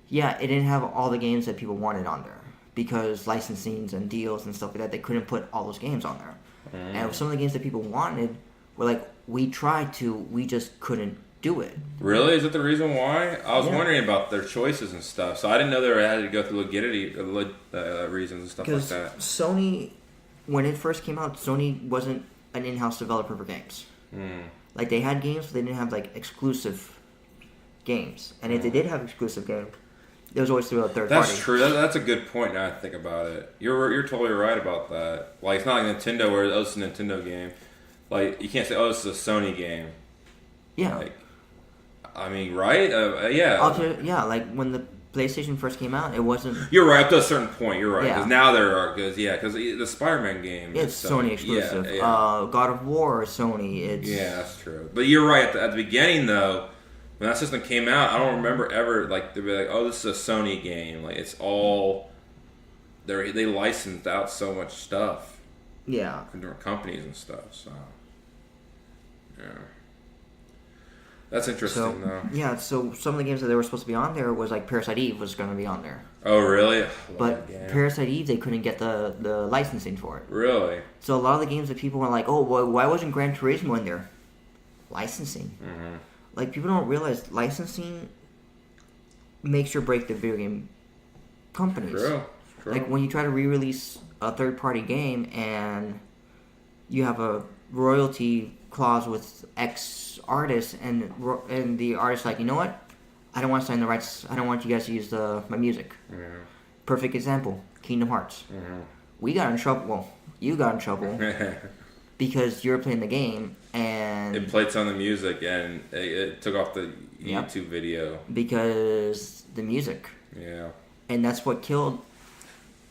A: Yeah, it didn't have all the games that people wanted on there because licensings and deals and stuff like that. They couldn't put all those games on there, and some of the games that people wanted were like we tried to, we just couldn't do it.
B: Really? Is that the reason why? I was wondering about their choices and stuff, so I didn't know they had to go through legality reasons and stuff like that.
A: Sony. When it first came out, Sony wasn't an in-house developer for games. Like, they had games, but they didn't have, like, exclusive games. And if they did have exclusive games, it was always through a third party.
B: That's true. That's a good point now I think about it. You're totally right about that. Like, it's not like Nintendo where, oh, it's a Nintendo game. Like, you can't say, oh, this is a Sony game.
A: Yeah.
B: Like, I mean, right? Yeah.
A: Like, when the PlayStation first came out, it wasn't.
B: You're right up to a certain point. You're right because
A: Yeah.
B: now there are because the Spider-Man game.
A: It's Sony exclusive.
B: Yeah.
A: God of War is Sony.
B: Yeah, that's true. But you're right at the beginning though. When that system came out, I don't remember ever like they'd be like, "Oh, this is a Sony game." Like it's all they licensed out so much stuff.
A: Yeah.
B: From different companies and stuff. So yeah. That's interesting, though.
A: Yeah, so some of the games that they were supposed to be on there was like Parasite Eve was going to be on there.
B: Oh, really?
A: But Parasite Eve, they couldn't get the licensing for it.
B: Really?
A: So a lot of the games that people were like, oh, well, why wasn't Gran Turismo in there? Licensing. Like, people don't realize licensing makes or break the video game companies.
B: True.
A: Like, when you try to re-release a third-party game and you have a royalty clause with X artist, and the artist's like, you know what? I don't want to sign the rights. I don't want you guys to use my music. Perfect example, Kingdom Hearts. We got in trouble. Well, you got in trouble because you were playing the game and
B: it played some of the music and it took off the YouTube video
A: because the music.
B: Yeah.
A: And that's what killed.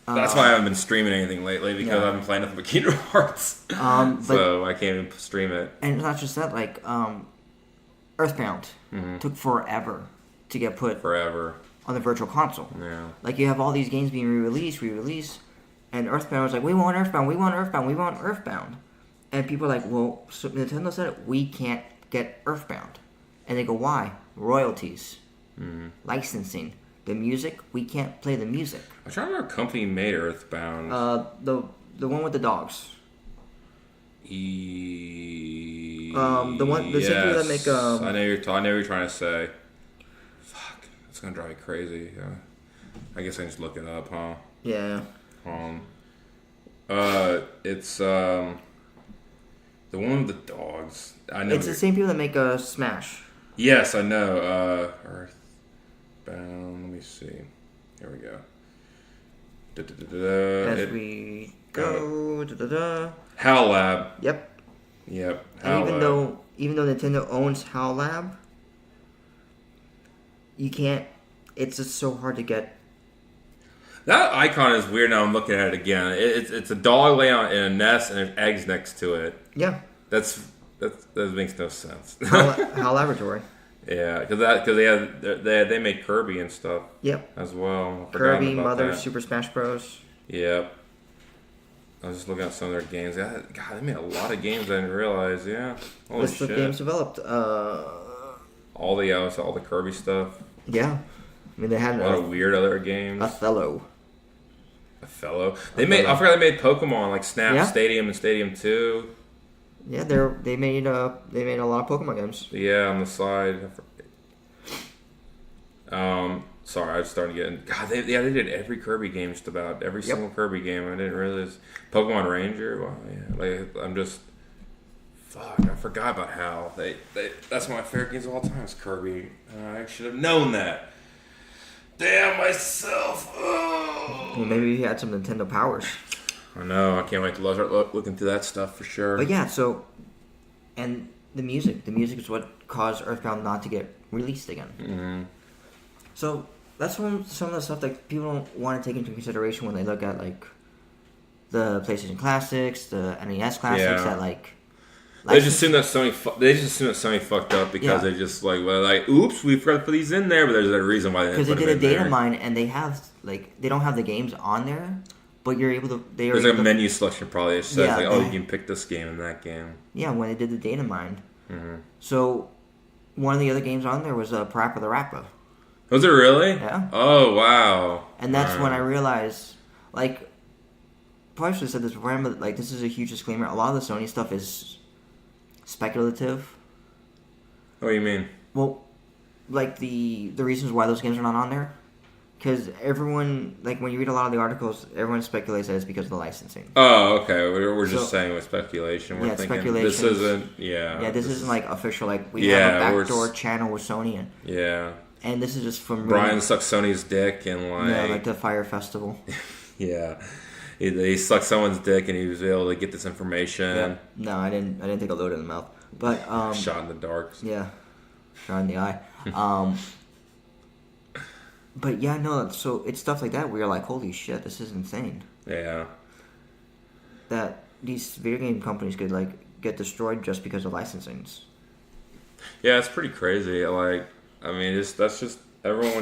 B: That's why I haven't been streaming anything lately because I've been playing nothing but Kingdom Hearts. So I can't even stream it.
A: And it's not just that, like, Earthbound took forever to get put on the Virtual Console.
B: Yeah.
A: Like, you have all these games being re-released, and Earthbound was like, we want Earthbound. And people are like, well, so Nintendo said it, we can't get Earthbound. And they go, why? Royalties. Licensing. The music, we can't play the music.
B: I'm trying to remember what company made Earthbound.
A: The one with the dogs.
B: The
A: same people that make
B: I know you're trying to say. Fuck, it's gonna drive me crazy. I guess I can just look it up, huh?
A: Yeah.
B: It's the one with the dogs. I know
A: it's the same people that make Smash.
B: Yes, I know. Earthbound. Let me see. Here we go.
A: As we go.
B: HAL Lab.
A: Yep.
B: HAL
A: And
B: Lab.
A: even though Nintendo owns HAL Lab, you can't. It's just so hard to get.
B: That icon is weird. Now I'm looking at it again. It's a dog laying in a nest and there's eggs next to it.
A: Yeah.
B: That makes no sense.
A: HAL Laboratory.
B: Yeah, because they made Kirby and stuff.
A: Yep.
B: As well.
A: Kirby, Mother, Super Smash Bros.
B: Yep. I was just looking at some of their games. God, they made a lot of games I didn't realize. Yeah. Holy
A: List
B: shit.
A: of games developed.
B: All the Kirby stuff.
A: Yeah. I mean, they had
B: a lot of weird other games.
A: Othello.
B: I forgot they made Pokemon like Snap Stadium and Stadium 2.
A: Yeah, they made a lot of Pokemon games.
B: Yeah, on the side. Sorry, I was starting to get in. God, they did every Kirby game, just about every single Kirby game. I didn't realize Pokemon Ranger. Wow, yeah. I'm just fuck. I forgot about HAL. That's one of my favorite games of all time. Is Kirby. I should have known that. Damn myself. Oh.
A: Well, maybe he had some Nintendo powers.
B: I know. I can't wait to start looking through that stuff for sure.
A: But yeah, and the music is what caused Earthbound not to get released again.
B: Mm-hmm.
A: So that's some of the stuff that people don't want to take into consideration when they look at like the PlayStation Classics, the NES Classics. That like
B: they just assume that Sony fucked up because they just oops, we forgot to put these in there. But there's a reason why
A: because they did a data mine and they don't have the games on there. But you're able to.
B: There's a menu selection probably. It says you can pick this game and that game.
A: Yeah, when they did the data mine.
B: Mm-hmm.
A: So, one of the other games on there was Parappa the Rapper.
B: Was it really?
A: Yeah.
B: Oh wow.
A: And that's when I realized, probably should have said this before, but this is a huge disclaimer. A lot of the Sony stuff is speculative.
B: What do you mean?
A: Well, the reasons why those games are not on there. Because everyone, when you read a lot of the articles, everyone speculates that it's because of the licensing.
B: Oh, okay. We're just saying with speculation. We're thinking
A: speculation.
B: This isn't, yeah.
A: This isn't, official, we have a backdoor channel with Sony. And this is just from...
B: Brian sucks Sony's dick and,
A: Yeah, the Fire Festival.
B: Yeah. He sucked someone's dick and he was able to get this information.
A: Yeah. No, I didn't take a load in the mouth. But,
B: shot in the dark.
A: Yeah. Shot in the eye. But yeah, no, so it's stuff like that where you're like, holy shit, this is insane.
B: Yeah.
A: That these video game companies could, get destroyed just because of licensings.
B: Yeah, it's pretty crazy. That's how it is. Everyone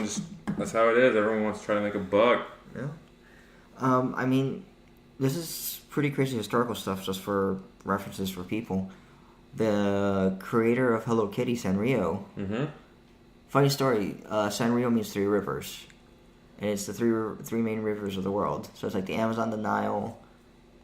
B: wants to try to make a buck.
A: Yeah. This is pretty crazy historical stuff just for references for people. The creator of Hello Kitty, Sanrio...
B: Mm-hmm.
A: Funny story, Sanrio means three rivers. And it's the three main rivers of the world. So it's the Amazon, the Nile,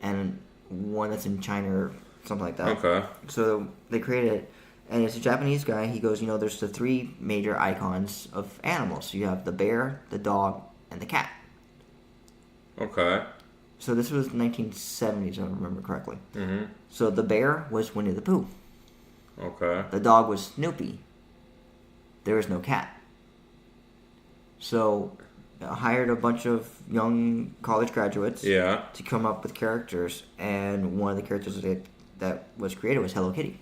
A: and one that's in China or something like that.
B: Okay.
A: So they created it. And it's a Japanese guy. He goes, there's the three major icons of animals. So you have the bear, the dog, and the cat.
B: Okay.
A: So this was 1970s, if I remember correctly.
B: Mm-hmm.
A: So the bear was Winnie the Pooh.
B: Okay.
A: The dog was Snoopy. There was no cat. So, I hired a bunch of young college graduates to come up with characters, and one of the characters that was created was Hello Kitty.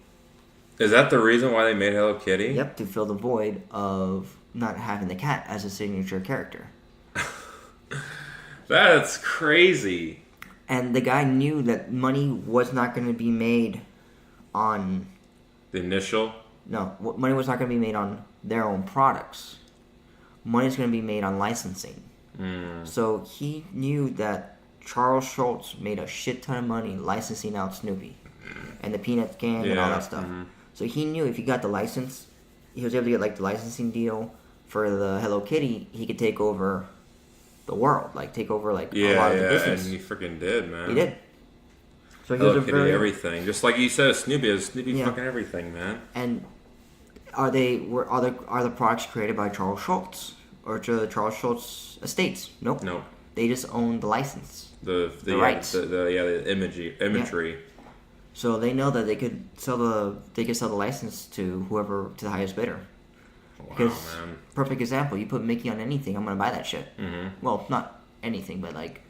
B: Is that the reason why they made Hello Kitty?
A: Yep, to fill the void of not having the cat as a signature character.
B: That's crazy.
A: And the guy knew that money was not going to be made on...
B: The initial?
A: No, money was not going to be made on their own products. Money's going to be made on licensing. So he knew that Charles Schultz made a shit ton of money licensing out Snoopy and the Peanut Gang and all that stuff. So he knew if he got the license, he was able to get the licensing deal for the Hello Kitty, he could take over the world, like take over like a lot of the business.
B: And he freaking did, man.
A: He did. So he
B: Hello
A: was a
B: Kitty,
A: very
B: everything. Just like you said, Snoopy fucking everything, man.
A: And are the products created by Charles Schultz or to the Charles Schultz estates? Nope.
B: Nope.
A: They just own the license.
B: The
A: rights.
B: The imagery.
A: Yeah. So they know that they could sell the license to whoever, to the highest bidder.
B: Wow,
A: Because,
B: man.
A: perfect example, you put Mickey on anything, I'm gonna buy that shit.
B: Mm-hmm.
A: Well, not anything, but like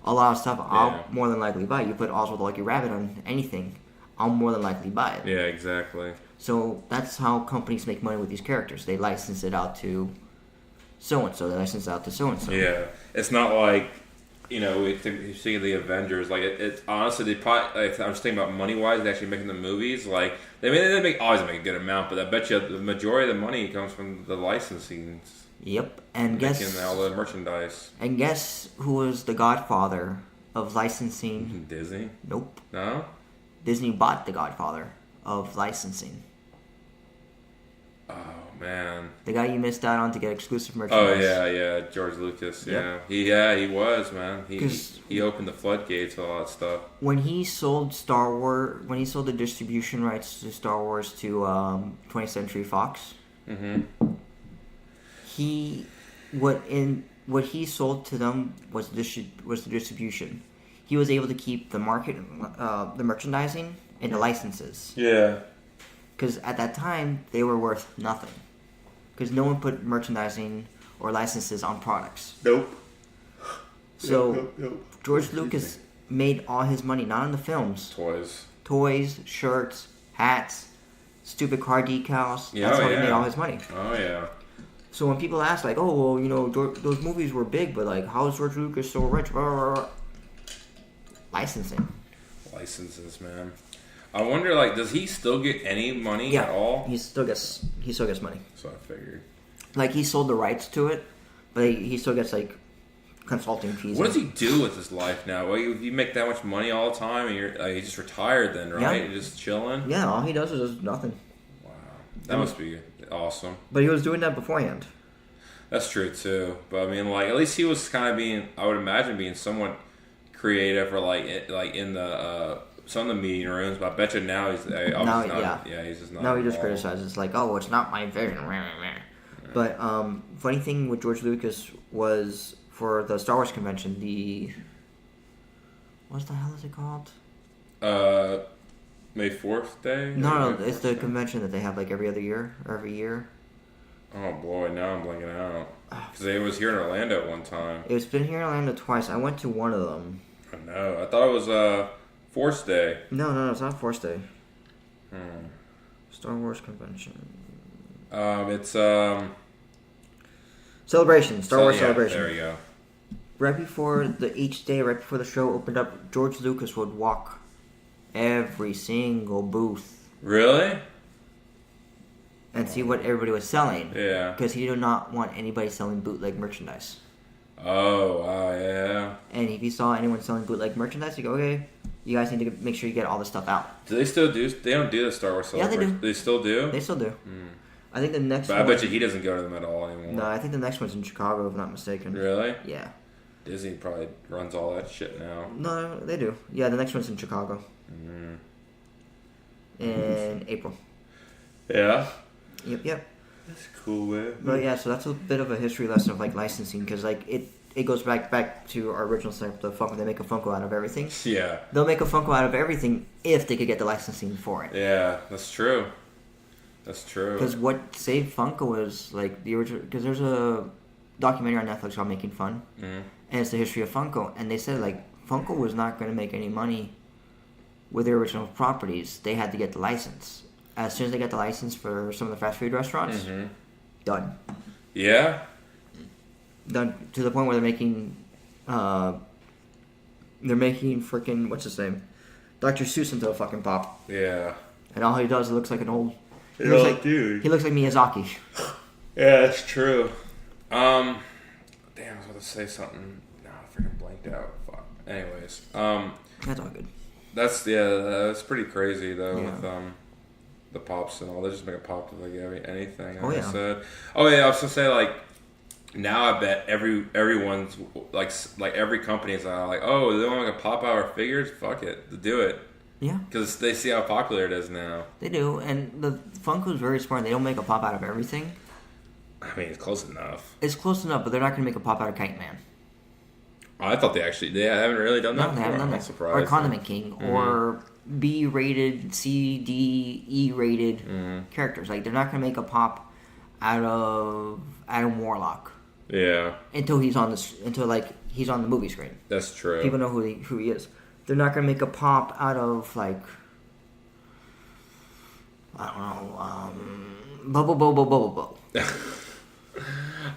A: a lot of stuff, I'll more than likely buy. You put Oswald the Lucky Rabbit on anything, I'll more than likely buy it.
B: Yeah, exactly.
A: So that's how companies make money with these characters. They license it out to so and so. They license it out to so and so.
B: Yeah, it's not like, you know, you see the Avengers. Like it's honestly, they probably. Like, I'm just thinking about money wise. They actually making the movies. Like they always make a good amount, but I bet you the majority of the money comes from the licensing.
A: Yep, and guess
B: all the merchandise.
A: And guess who was the godfather of licensing?
B: Disney?
A: Nope.
B: No?
A: Disney bought the godfather of licensing.
B: Oh, man.
A: The guy you missed out on to get exclusive
B: Oh,
A: merchandise.
B: yeah, George Lucas,
A: Yep.
B: He was, man. He opened the floodgates to all that stuff.
A: When he sold the distribution rights to Star Wars to 20th Century Fox,
B: Mm-hmm.
A: what he sold to them was the distribution. He was able to keep the the merchandising, and the licenses.
B: Yeah.
A: Because at that time, they were worth nothing. Because no one put merchandising or licenses on products.
B: Nope.
A: So, George Lucas made all his money, not on the films. Toys, shirts, hats, stupid car decals. That's how he made all his money.
B: Oh, yeah.
A: So when people ask, like, oh, well, you know, those movies were big, but, like, how is George Lucas so rich? Blah, blah, blah. Licensing.
B: Licenses, man. I wonder, like, does he still get any money at all?
A: He still gets money.
B: So I figured.
A: Like, he sold the rights to it, but he still gets, like, consulting fees.
B: What does he do with his life now? Well, you make that much money all the time, and he's just retired then, right?
A: Yeah.
B: You're just chilling?
A: Yeah, all he does is just nothing.
B: Wow. That must be awesome.
A: But he was doing that beforehand.
B: That's true, too. But, I mean, like, at least he was kind of being, I would imagine, being somewhat creative or, like in the... some of the meeting rooms, but I bet you now he's he's just not.
A: Now he just criticizes. It's like, oh, it's not my vision. But funny thing with George Lucas was for the Star Wars convention, what the hell is it called?
B: May 4th day?
A: No, it's the convention that they have like every year.
B: Oh boy, now I'm blanking out. Because it was here in Orlando at one time.
A: It's been here in Orlando twice. I went to one of them.
B: I know. I thought it was Force Day.
A: No, it's not Force Day. Star Wars convention.
B: It's
A: Celebration. Star Wars Celebration.
B: There you go.
A: Right before the show opened up, George Lucas would walk every single booth.
B: Really?
A: And see what everybody was selling.
B: Yeah.
A: Because he did not want anybody selling bootleg merchandise.
B: Oh, yeah.
A: And if he saw anyone selling bootleg merchandise, he'd go, okay, you guys need to make sure you get all this stuff out.
B: Do they still do? They don't do the Star Wars Celebration.
A: Yeah, they do.
B: They still do?
A: They still do. I think the next
B: But I bet you he doesn't go to them at all anymore.
A: No, I think the next one's in Chicago, if I'm not mistaken.
B: Really?
A: Yeah.
B: Disney probably runs all that shit now.
A: No, they do. Yeah, the next one's in Chicago. In April.
B: Yeah?
A: Yep.
B: That's cool, man.
A: But yeah, so that's a bit of a history lesson of like licensing, because like it goes back to our original stuff, the Funko. They make a Funko out of everything.
B: Yeah.
A: They'll make a Funko out of everything if they could get the licensing for it.
B: Yeah, that's true. That's true.
A: Because what saved Funko is like the original. Because there's a documentary on Netflix called Making Fun, and it's the history of Funko. And they said like Funko was not going to make any money with their original properties. They had to get the license. As soon as they got the license for some of the fast food restaurants, done.
B: Yeah?
A: Done to the point where they're making freaking, what's his name? Dr. Seuss into a fucking pop.
B: Yeah.
A: And all he does, looks like an old...
B: Dude.
A: He looks like Miyazaki.
B: Yeah, that's true. Damn, I was about to say something. No, I freaking blanked out. Fuck. Anyways.
A: That's all good.
B: That's pretty crazy, though, with, the pops and all. They just make a pop with like anything.
A: Oh, yeah.
B: Oh yeah, I was gonna say like now I bet everyone's like every company is like, oh, they want to make a pop out our figures. Fuck it, do it.
A: Yeah.
B: Because they see how popular it is now.
A: They do, and the Funko's very smart. They don't make a pop out of everything.
B: I mean, it's close enough.
A: It's close enough, but they're not going to make a pop out of Kite Man.
B: Oh, I thought they haven't really done that.
A: No, they haven't done
B: I'm
A: that.
B: surprised.
A: Or Condiment King, or B-rated, C, D, E-rated characters. Like, they're not going to make a pop out of Adam Warlock.
B: Yeah.
A: Until he's on the movie screen.
B: That's true.
A: People know who he is. They're not going to make a pop out of, like, I don't know, Bubble.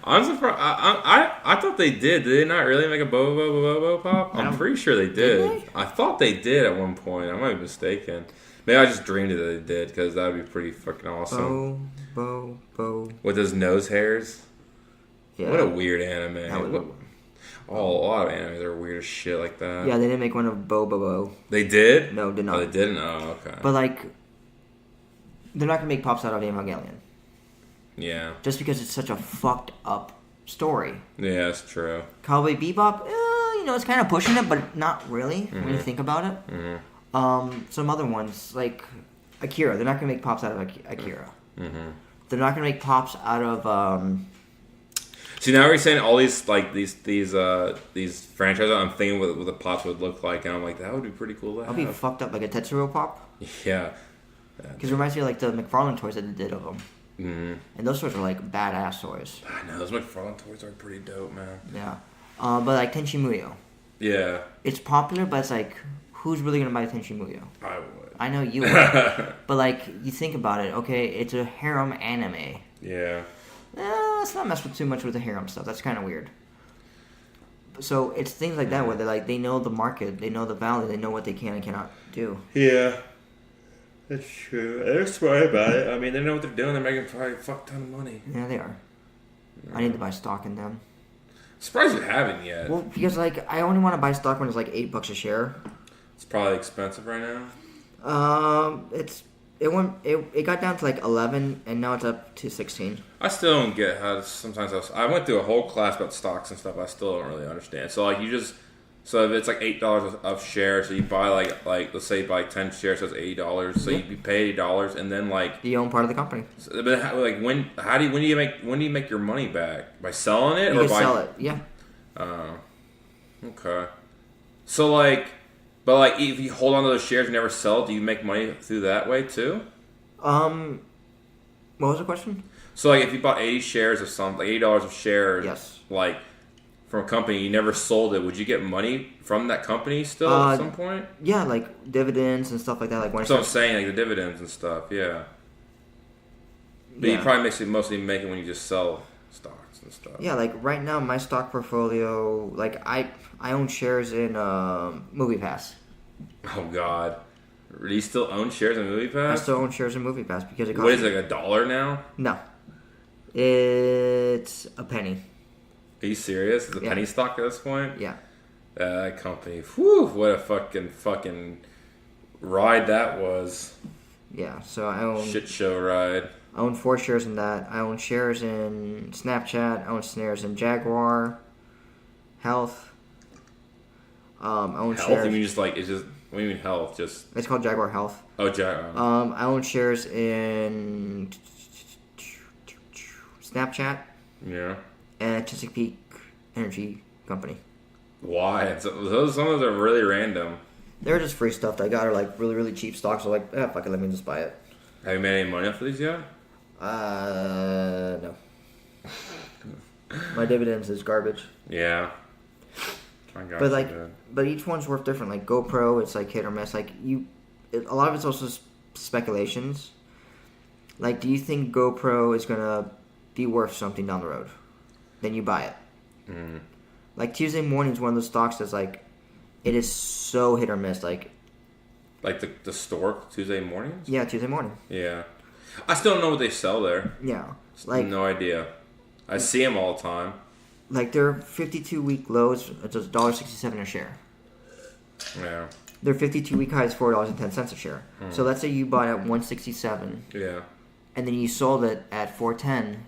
B: I'm surprised. I thought they did. Did they not really make a Bobo pop? I'm pretty sure they did. I thought they did at one point. I might be mistaken. Maybe I just dreamed that they did because that would be pretty fucking awesome.
A: Bo.
B: With his nose hairs.
A: Yeah.
B: What a weird anime. A lot of animes are weird as shit like that.
A: Yeah, they didn't make one of Bo.
B: They did?
A: No, did not.
B: Oh, they didn't? Oh, okay.
A: But, like, they're not going to make pops out of Evangelion.
B: Yeah.
A: Just because it's such a fucked up story.
B: Yeah, that's true.
A: Cowboy Bebop, it's kind of pushing it, but not really when you think about it.
B: Mm-hmm.
A: Some other ones, like Akira, they're not going to make pops out of Akira. Mm-hmm. They're not going to make pops out of...
B: See, now we're saying all these like these franchises. I'm thinking what the pops would look like, and I'm like, that would be pretty cool to have.
A: That'd be fucked up, like a Tetsuro pop.
B: Yeah.
A: Because it reminds me of like the McFarlane toys that they did of them.
B: Mm-hmm.
A: And those toys are like badass toys.
B: I know, those McFarlane toys are pretty dope, man.
A: Yeah. But like Tenchi Muyo.
B: Yeah.
A: It's popular, but it's like, who's really going to buy Tenchi Muyo?
B: I would.
A: I know you would. But like, you think about it, okay, it's a harem anime.
B: Yeah.
A: Let's not mess with too much with the harem stuff. That's kind of weird. So it's things like that where they know the market, they know the value, they know what they can and cannot do.
B: Yeah, that's true. They're smart about it. I mean, they know what they're doing. They're making probably a fuck ton of money.
A: Yeah, they are. Yeah. I need to buy stock in them.
B: Surprised you haven't yet.
A: Well, because like I only want to buy stock when it's like $8 a share.
B: It's probably expensive right now.
A: It got down to like 11, and now it's up to 16.
B: I still don't get how sometimes I went through a whole class about stocks and stuff. I still don't really understand. So like so if it's like $8 of shares, so you buy like let's say you buy 10 shares, so it's $80. So you pay $80, and then like
A: you own part of the company.
B: But like when do you make your money back? By selling it
A: you
B: or
A: can sell it? Yeah.
B: Okay. So like. But like, if you hold on to those shares and never sell, do you make money through that way too?
A: What was the question?
B: So like, if you bought 80 shares of something, like $80 of shares,
A: yes,
B: like from a company, you never sold it, would you get money from that company still at some point?
A: Yeah, like dividends and stuff like that. Like when
B: I'm saying, like the dividends and stuff. Yeah. But you probably mostly make it when you just sell stocks and stuff.
A: Yeah, like right now, my stock portfolio, like I own shares in MoviePass.
B: Oh God, do you still own shares in MoviePass?
A: I still own shares in MoviePass because it costs.
B: What is it, like $1 now?
A: No, it's a penny.
B: Are you serious? It's a penny stock at this point?
A: Yeah.
B: That company, whew, what a fucking ride that was.
A: Yeah, so I own...
B: Shit show ride.
A: I own 4 shares in that. I own shares in Snapchat. I own shares in Jaguar Health. I own
B: health?
A: shares...
B: You mean just like, it's just... What do you mean health? Just...
A: It's called Jaguar Health.
B: Oh, Jaguar.
A: I own shares in Snapchat.
B: Yeah.
A: And Chesapeake Energy Company.
B: Why? Some of those are really random.
A: They're just free stuff that I got, are like really, really cheap stocks. So like, fuck it, let me just buy it.
B: Have you made any money off of these yet?
A: No. My dividends is garbage.
B: Yeah.
A: But like, but each one's worth different. Like GoPro, it's like hit or miss. Like a lot of it's also speculations. Like, do you think GoPro is gonna be worth something down the road? Then you buy it. Mm. Like Tuesday Morning is one of those stocks that's like, it is so hit or miss. Like
B: the store Tuesday Mornings?
A: Yeah, Tuesday Morning.
B: Yeah. I still don't know what they sell there.
A: Yeah. Like,
B: no idea. I see them all the time.
A: Like their 52-week lows, it's $1.67 a share.
B: Yeah.
A: Their 52-week high is $4.10 a share. So let's say you bought at 167.
B: Yeah.
A: And then you sold it at 410.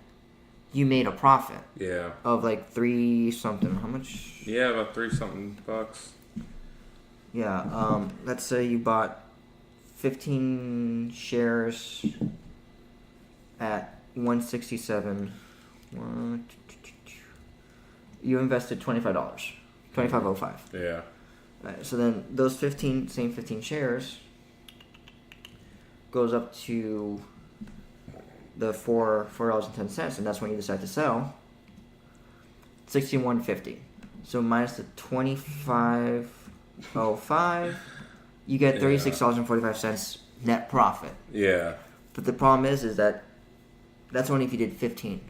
A: You made a profit.
B: Yeah.
A: Of like 3 something. How much?
B: Yeah, about 3 something bucks.
A: Yeah. Let's say you bought 15 shares at 167. You invested $25. $25.05.
B: Yeah.
A: Right, so then those 15 shares goes up to the $4.10, and that's when you decide to sell. $61.50. So minus the $25.05, you get $36.45 net profit.
B: Yeah.
A: But the problem is that that's only if you did 15.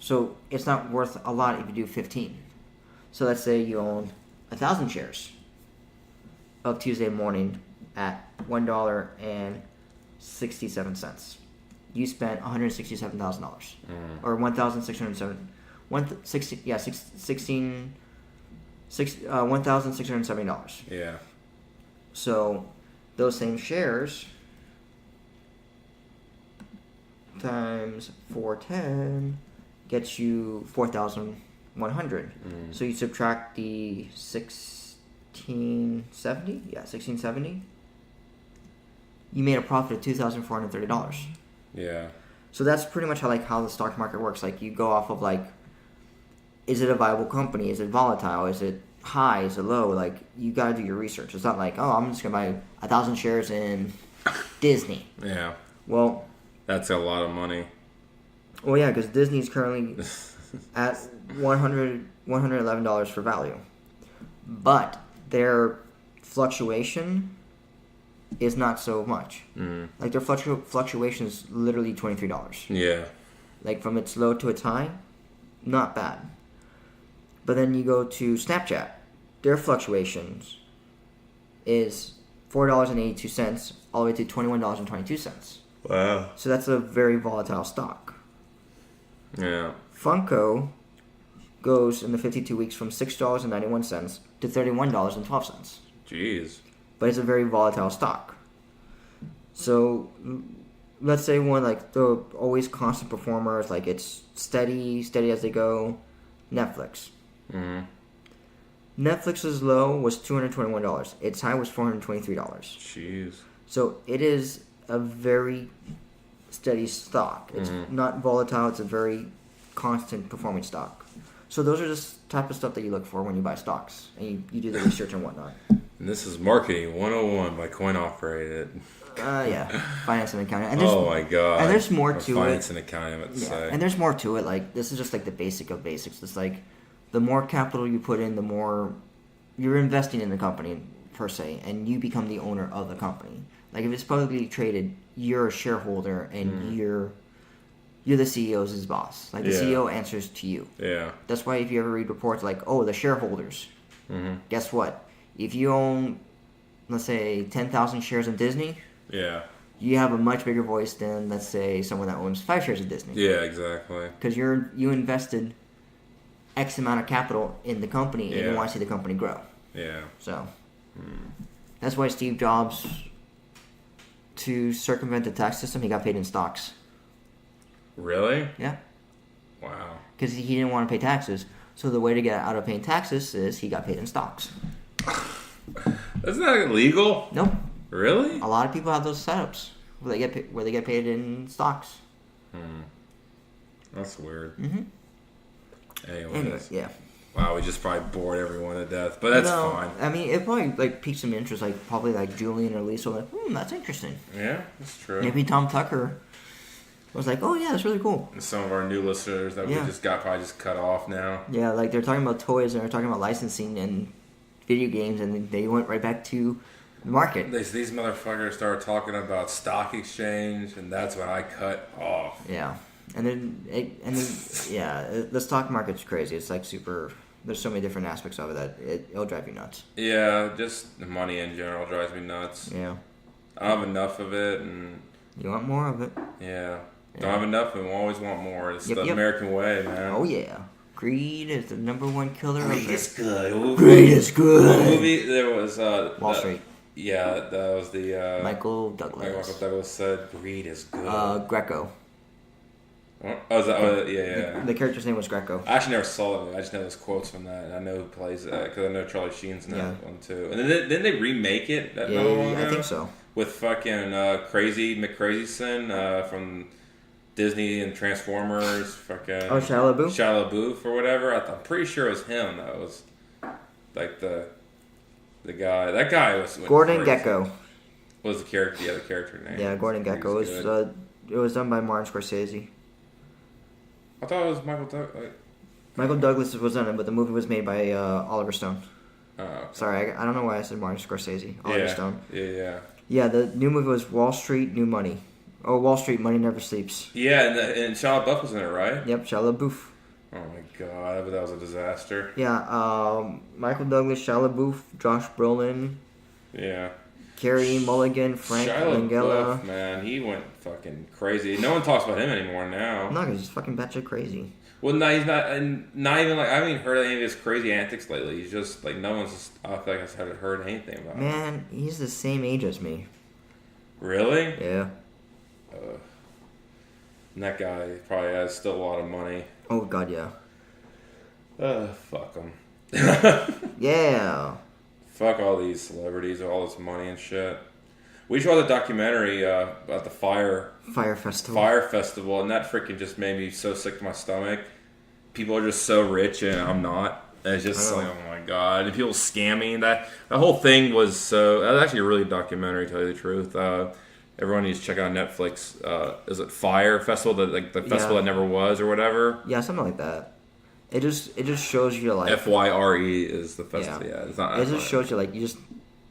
A: So it's not worth a lot if you do 15. So let's say you own 1,000 shares of Tuesday morning at $1.67. You spent $167,000 or $1,670.
B: Yeah.
A: So those same shares times 410 gets you 4,100. So you subtract the 1670. Yeah, 1670. You made a profit of $2,430.
B: Yeah.
A: So that's pretty much how the stock market works. Like, you go off of is it a viable company? Is it volatile? Is it high? Is it low? Like, you gotta do your research. It's not like, oh, I'm just gonna buy 1,000 shares in Disney.
B: Yeah.
A: Well,
B: that's a lot of money.
A: Well, yeah, because Disney's currently at $111 for value, but their fluctuation is not so much. Like, their fluctuation is literally $23.
B: Yeah.
A: Like, from its low to its high, not bad. But then you go to Snapchat. Their fluctuations is $4.82 all the way to $21.22.
B: Wow.
A: So that's a very volatile stock.
B: Yeah.
A: Funko goes in the 52 weeks from $6.91 to $31.12.
B: Jeez.
A: But it's a very volatile stock. So let's say one the always constant performers, like it's steady as they go, Netflix. Netflix's low was $221. Its high was $423.
B: Jeez.
A: So it is a very steady stock. It's not volatile. It's a very constant performing stock. So those are just type of stuff that you look for when you buy stocks, and you do the research and whatnot.
B: And this is Marketing 101 by Coin Operated.
A: Yeah, finance and accounting. And
B: oh my god!
A: And there's more to
B: finance and accounting. I would say.
A: And there's more to it. Like, this is just like the basic of basics. It's like the more capital you put in, the more you're investing in the company per se, and you become the owner of the company. Like, if it's publicly traded, you're a shareholder, and you're the CEO's boss. Like, the CEO answers to you.
B: Yeah.
A: That's why if you ever read reports like, oh, the shareholders, guess what? If you own, let's say, 10,000 shares in Disney, you have a much bigger voice than, let's say, someone that owns 5 shares of Disney.
B: Yeah, exactly.
A: Because you invested X amount of capital in the company, and you want to see the company grow.
B: Yeah.
A: So that's why Steve Jobs, to circumvent the tax system, he got paid in stocks.
B: Really?
A: Yeah.
B: Wow.
A: Because he didn't want to pay taxes. So the way to get out of paying taxes is he got paid in stocks.
B: That's not illegal.
A: Nope.
B: Really?
A: A lot of people have those setups where they get paid in stocks.
B: That's weird.
A: Anyway, yeah.
B: Wow, we just probably bored everyone to death, but that's fine.
A: I mean, it probably piqued some interest. Like, probably Julian or Lisa were like, that's interesting.
B: Yeah, that's true.
A: Maybe Tom Tucker was like, oh yeah, that's really cool.
B: And some of our new listeners that we just got probably just cut off now.
A: Yeah, like they're talking about toys and they're talking about licensing and video games, and they went right back to the market.
B: These motherfuckers started talking about stock exchange, and that's when I cut off.
A: Yeah, and then the stock market's crazy. It's like super. There's so many different aspects of it that it'll drive you nuts.
B: Yeah, just the money in general drives me nuts.
A: Yeah,
B: I don't have enough of it, and
A: you want more of it.
B: Yeah. Don't have enough and we always want more. It's the American way, man.
A: Oh, yeah. Greed is the number one killer.
B: Greed is good.
A: Greed is good.
B: What movie? There was
A: Wall Street.
B: Yeah, that was the
A: Michael Douglas.
B: Michael Douglas said, "Greed is good."
A: Greco.
B: Oh, is that? Yeah.
A: The character's name was Greco.
B: I actually never saw that movie. I just know those quotes from that, and I know who plays that because I know Charlie Sheen's in that one too. And then didn't they remake it?
A: Yeah, I think so.
B: With fucking Crazy McCrazyson from Disney and Transformers. Fucking
A: Shia
B: LaBeouf or whatever. I'm pretty sure it was him. That was like the guy. That guy was
A: Gordon Gekko.
B: What was the character? Yeah, the character name.
A: Yeah, Gordon Gekko. It was done by Martin Scorsese.
B: I thought it was Michael Douglas.
A: Michael Douglas was on it, but the movie was made by Oliver Stone.
B: Oh, okay.
A: Sorry, I don't know why I said Martin Scorsese. Oliver Stone.
B: Yeah.
A: Yeah, the new movie was Wall Street, New Money. Oh, Wall Street, Money Never Sleeps.
B: Yeah, and Shia LaBeouf was in it, right?
A: Yep, Shia LaBeouf.
B: Oh my god, that was a disaster.
A: Yeah, Michael Douglas, Shia LaBeouf, Josh Brolin.
B: Yeah.
A: Carey Mulligan, Frank
B: Shia
A: Langella.
B: LaBeouf, man, he went fucking crazy. No one talks about him anymore now.
A: No, because he's fucking batshit crazy.
B: Well, no, he's not, and not even like I haven't even heard any of his crazy antics lately. He's just like no one's. I feel like I haven't heard anything about him.
A: Man, he's the same age as me.
B: Really?
A: Yeah.
B: And that guy probably has still a lot of money.
A: Oh god, yeah.
B: Fuck him.
A: Yeah.
B: Fuck all these celebrities with all this money and shit. We saw the documentary about the Fire Festival, and that freaking just made me so sick to my stomach. People are just so rich, and I'm not. And it's just like, oh my god. And people scamming. That whole thing was that was actually a really documentary, to tell you the truth. Everyone needs to check out Netflix. Is it Fire Festival? The festival that never was, or whatever?
A: Yeah, something like that. It just shows you like
B: FYRE is the festival. Yeah, it's not.
A: It just shows you like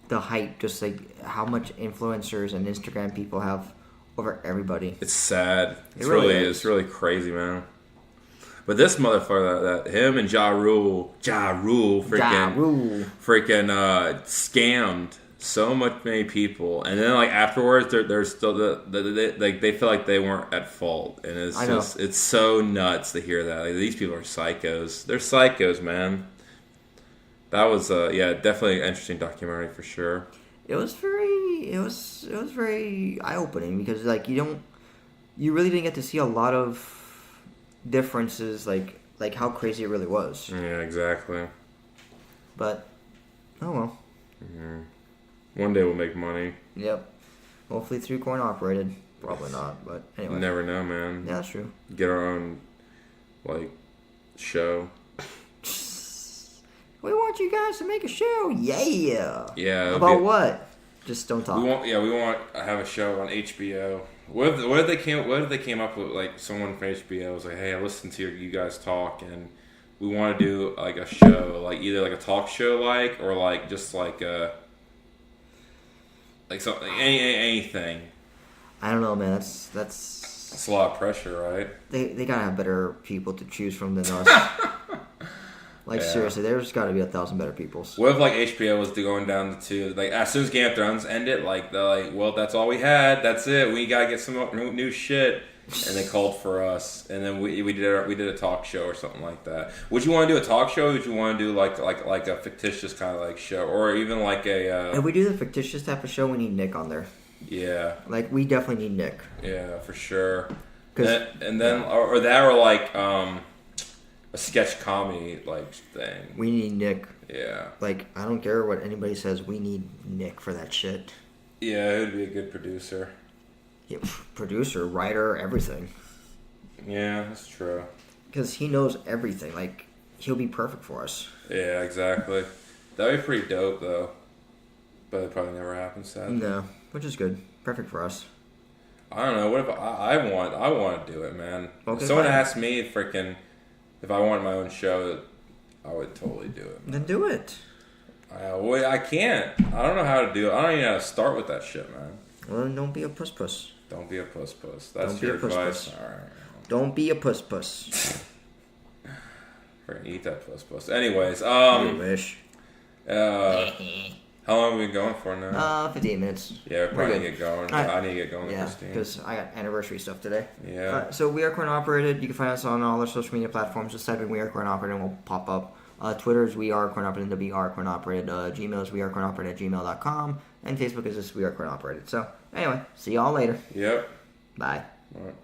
A: the hype, just like how much influencers and Instagram people have over everybody.
B: It's sad. It's really crazy, man. But this motherfucker, that him and Ja Rule freaking scammed so many people, and then like afterwards, they're still they feel like they weren't at fault, and it's so nuts to hear that. Like, these people are psychos. They're psychos, man. That was definitely an interesting documentary for sure. It was
A: very eye opening because like you really didn't get to see a lot of differences like how crazy it really was.
B: Yeah, exactly.
A: But oh well.
B: Mm-hmm. One day we'll make money.
A: Yep. Hopefully through coin operated. Probably not, but anyway.
B: You never know, man.
A: Yeah, that's true.
B: Get our own show.
A: We want you guys to make a show. Yeah.
B: Yeah.
A: About what? Just don't talk.
B: We want to have a show on HBO. What if they came up with like someone from HBO was like, hey, I listened to you guys talk, and we want to do like a show, like either like a talk show or like just like something, anything.
A: I don't know, man. That's
B: a lot of pressure, right?
A: They gotta have better people to choose from than us. Seriously, there's got to be 1,000 better people.
B: What if like HBO was going down to like as soon as Game of Thrones ended, like they're like, well, that's all we had. That's it. We gotta get some new shit. And they called for us, and then we did a talk show or something like that. Would you want to do a talk show? Or would you want to do like a fictitious kind of like show, or even like a?
A: If we do the fictitious type of show, we need Nick on there.
B: Yeah.
A: Like we definitely need Nick.
B: Yeah, for sure. Or like a sketch comedy like thing.
A: We need Nick.
B: Yeah.
A: Like I don't care what anybody says, we need Nick for that shit.
B: Yeah, it would be a good producer.
A: Yeah, producer, writer, everything.
B: Yeah, that's true.
A: Because he knows everything. Like, he'll be perfect for us.
B: Yeah, exactly. That'd be pretty dope, though. But it probably never happens, sadly.
A: No, which is good. Perfect for us.
B: I don't know. What if I want to do it, man?
A: Okay,
B: if someone asked me if I wanted my own show, I would totally do it.
A: Man. Then do it.
B: I can't. I don't know how to do it. I don't even know how to start with that shit, man.
A: Well, then don't be a puss.
B: Don't be a puss. That's your advice. All right.
A: Don't be a puss.
B: We're gonna eat that puss. Anyways,
A: you wish.
B: How's How long have we been going for now?
A: 58 minutes.
B: Yeah, we're probably need to get going.
A: Right.
B: I need to get going with
A: Yeah,
B: Christine.
A: because I got anniversary stuff today.
B: Yeah.
A: So we are Coin Operated. You can find us on all our social media platforms. Just type in We Are Coin Operated and we'll pop up. Twitter is We Are Coin Operated, We Are Coin Operated. Gmail is We Are Coin Operated at gmail.com. And Facebook is just We Are Coin Operated. So, anyway, see y'all later.
B: Yep.
A: Bye.
B: All right.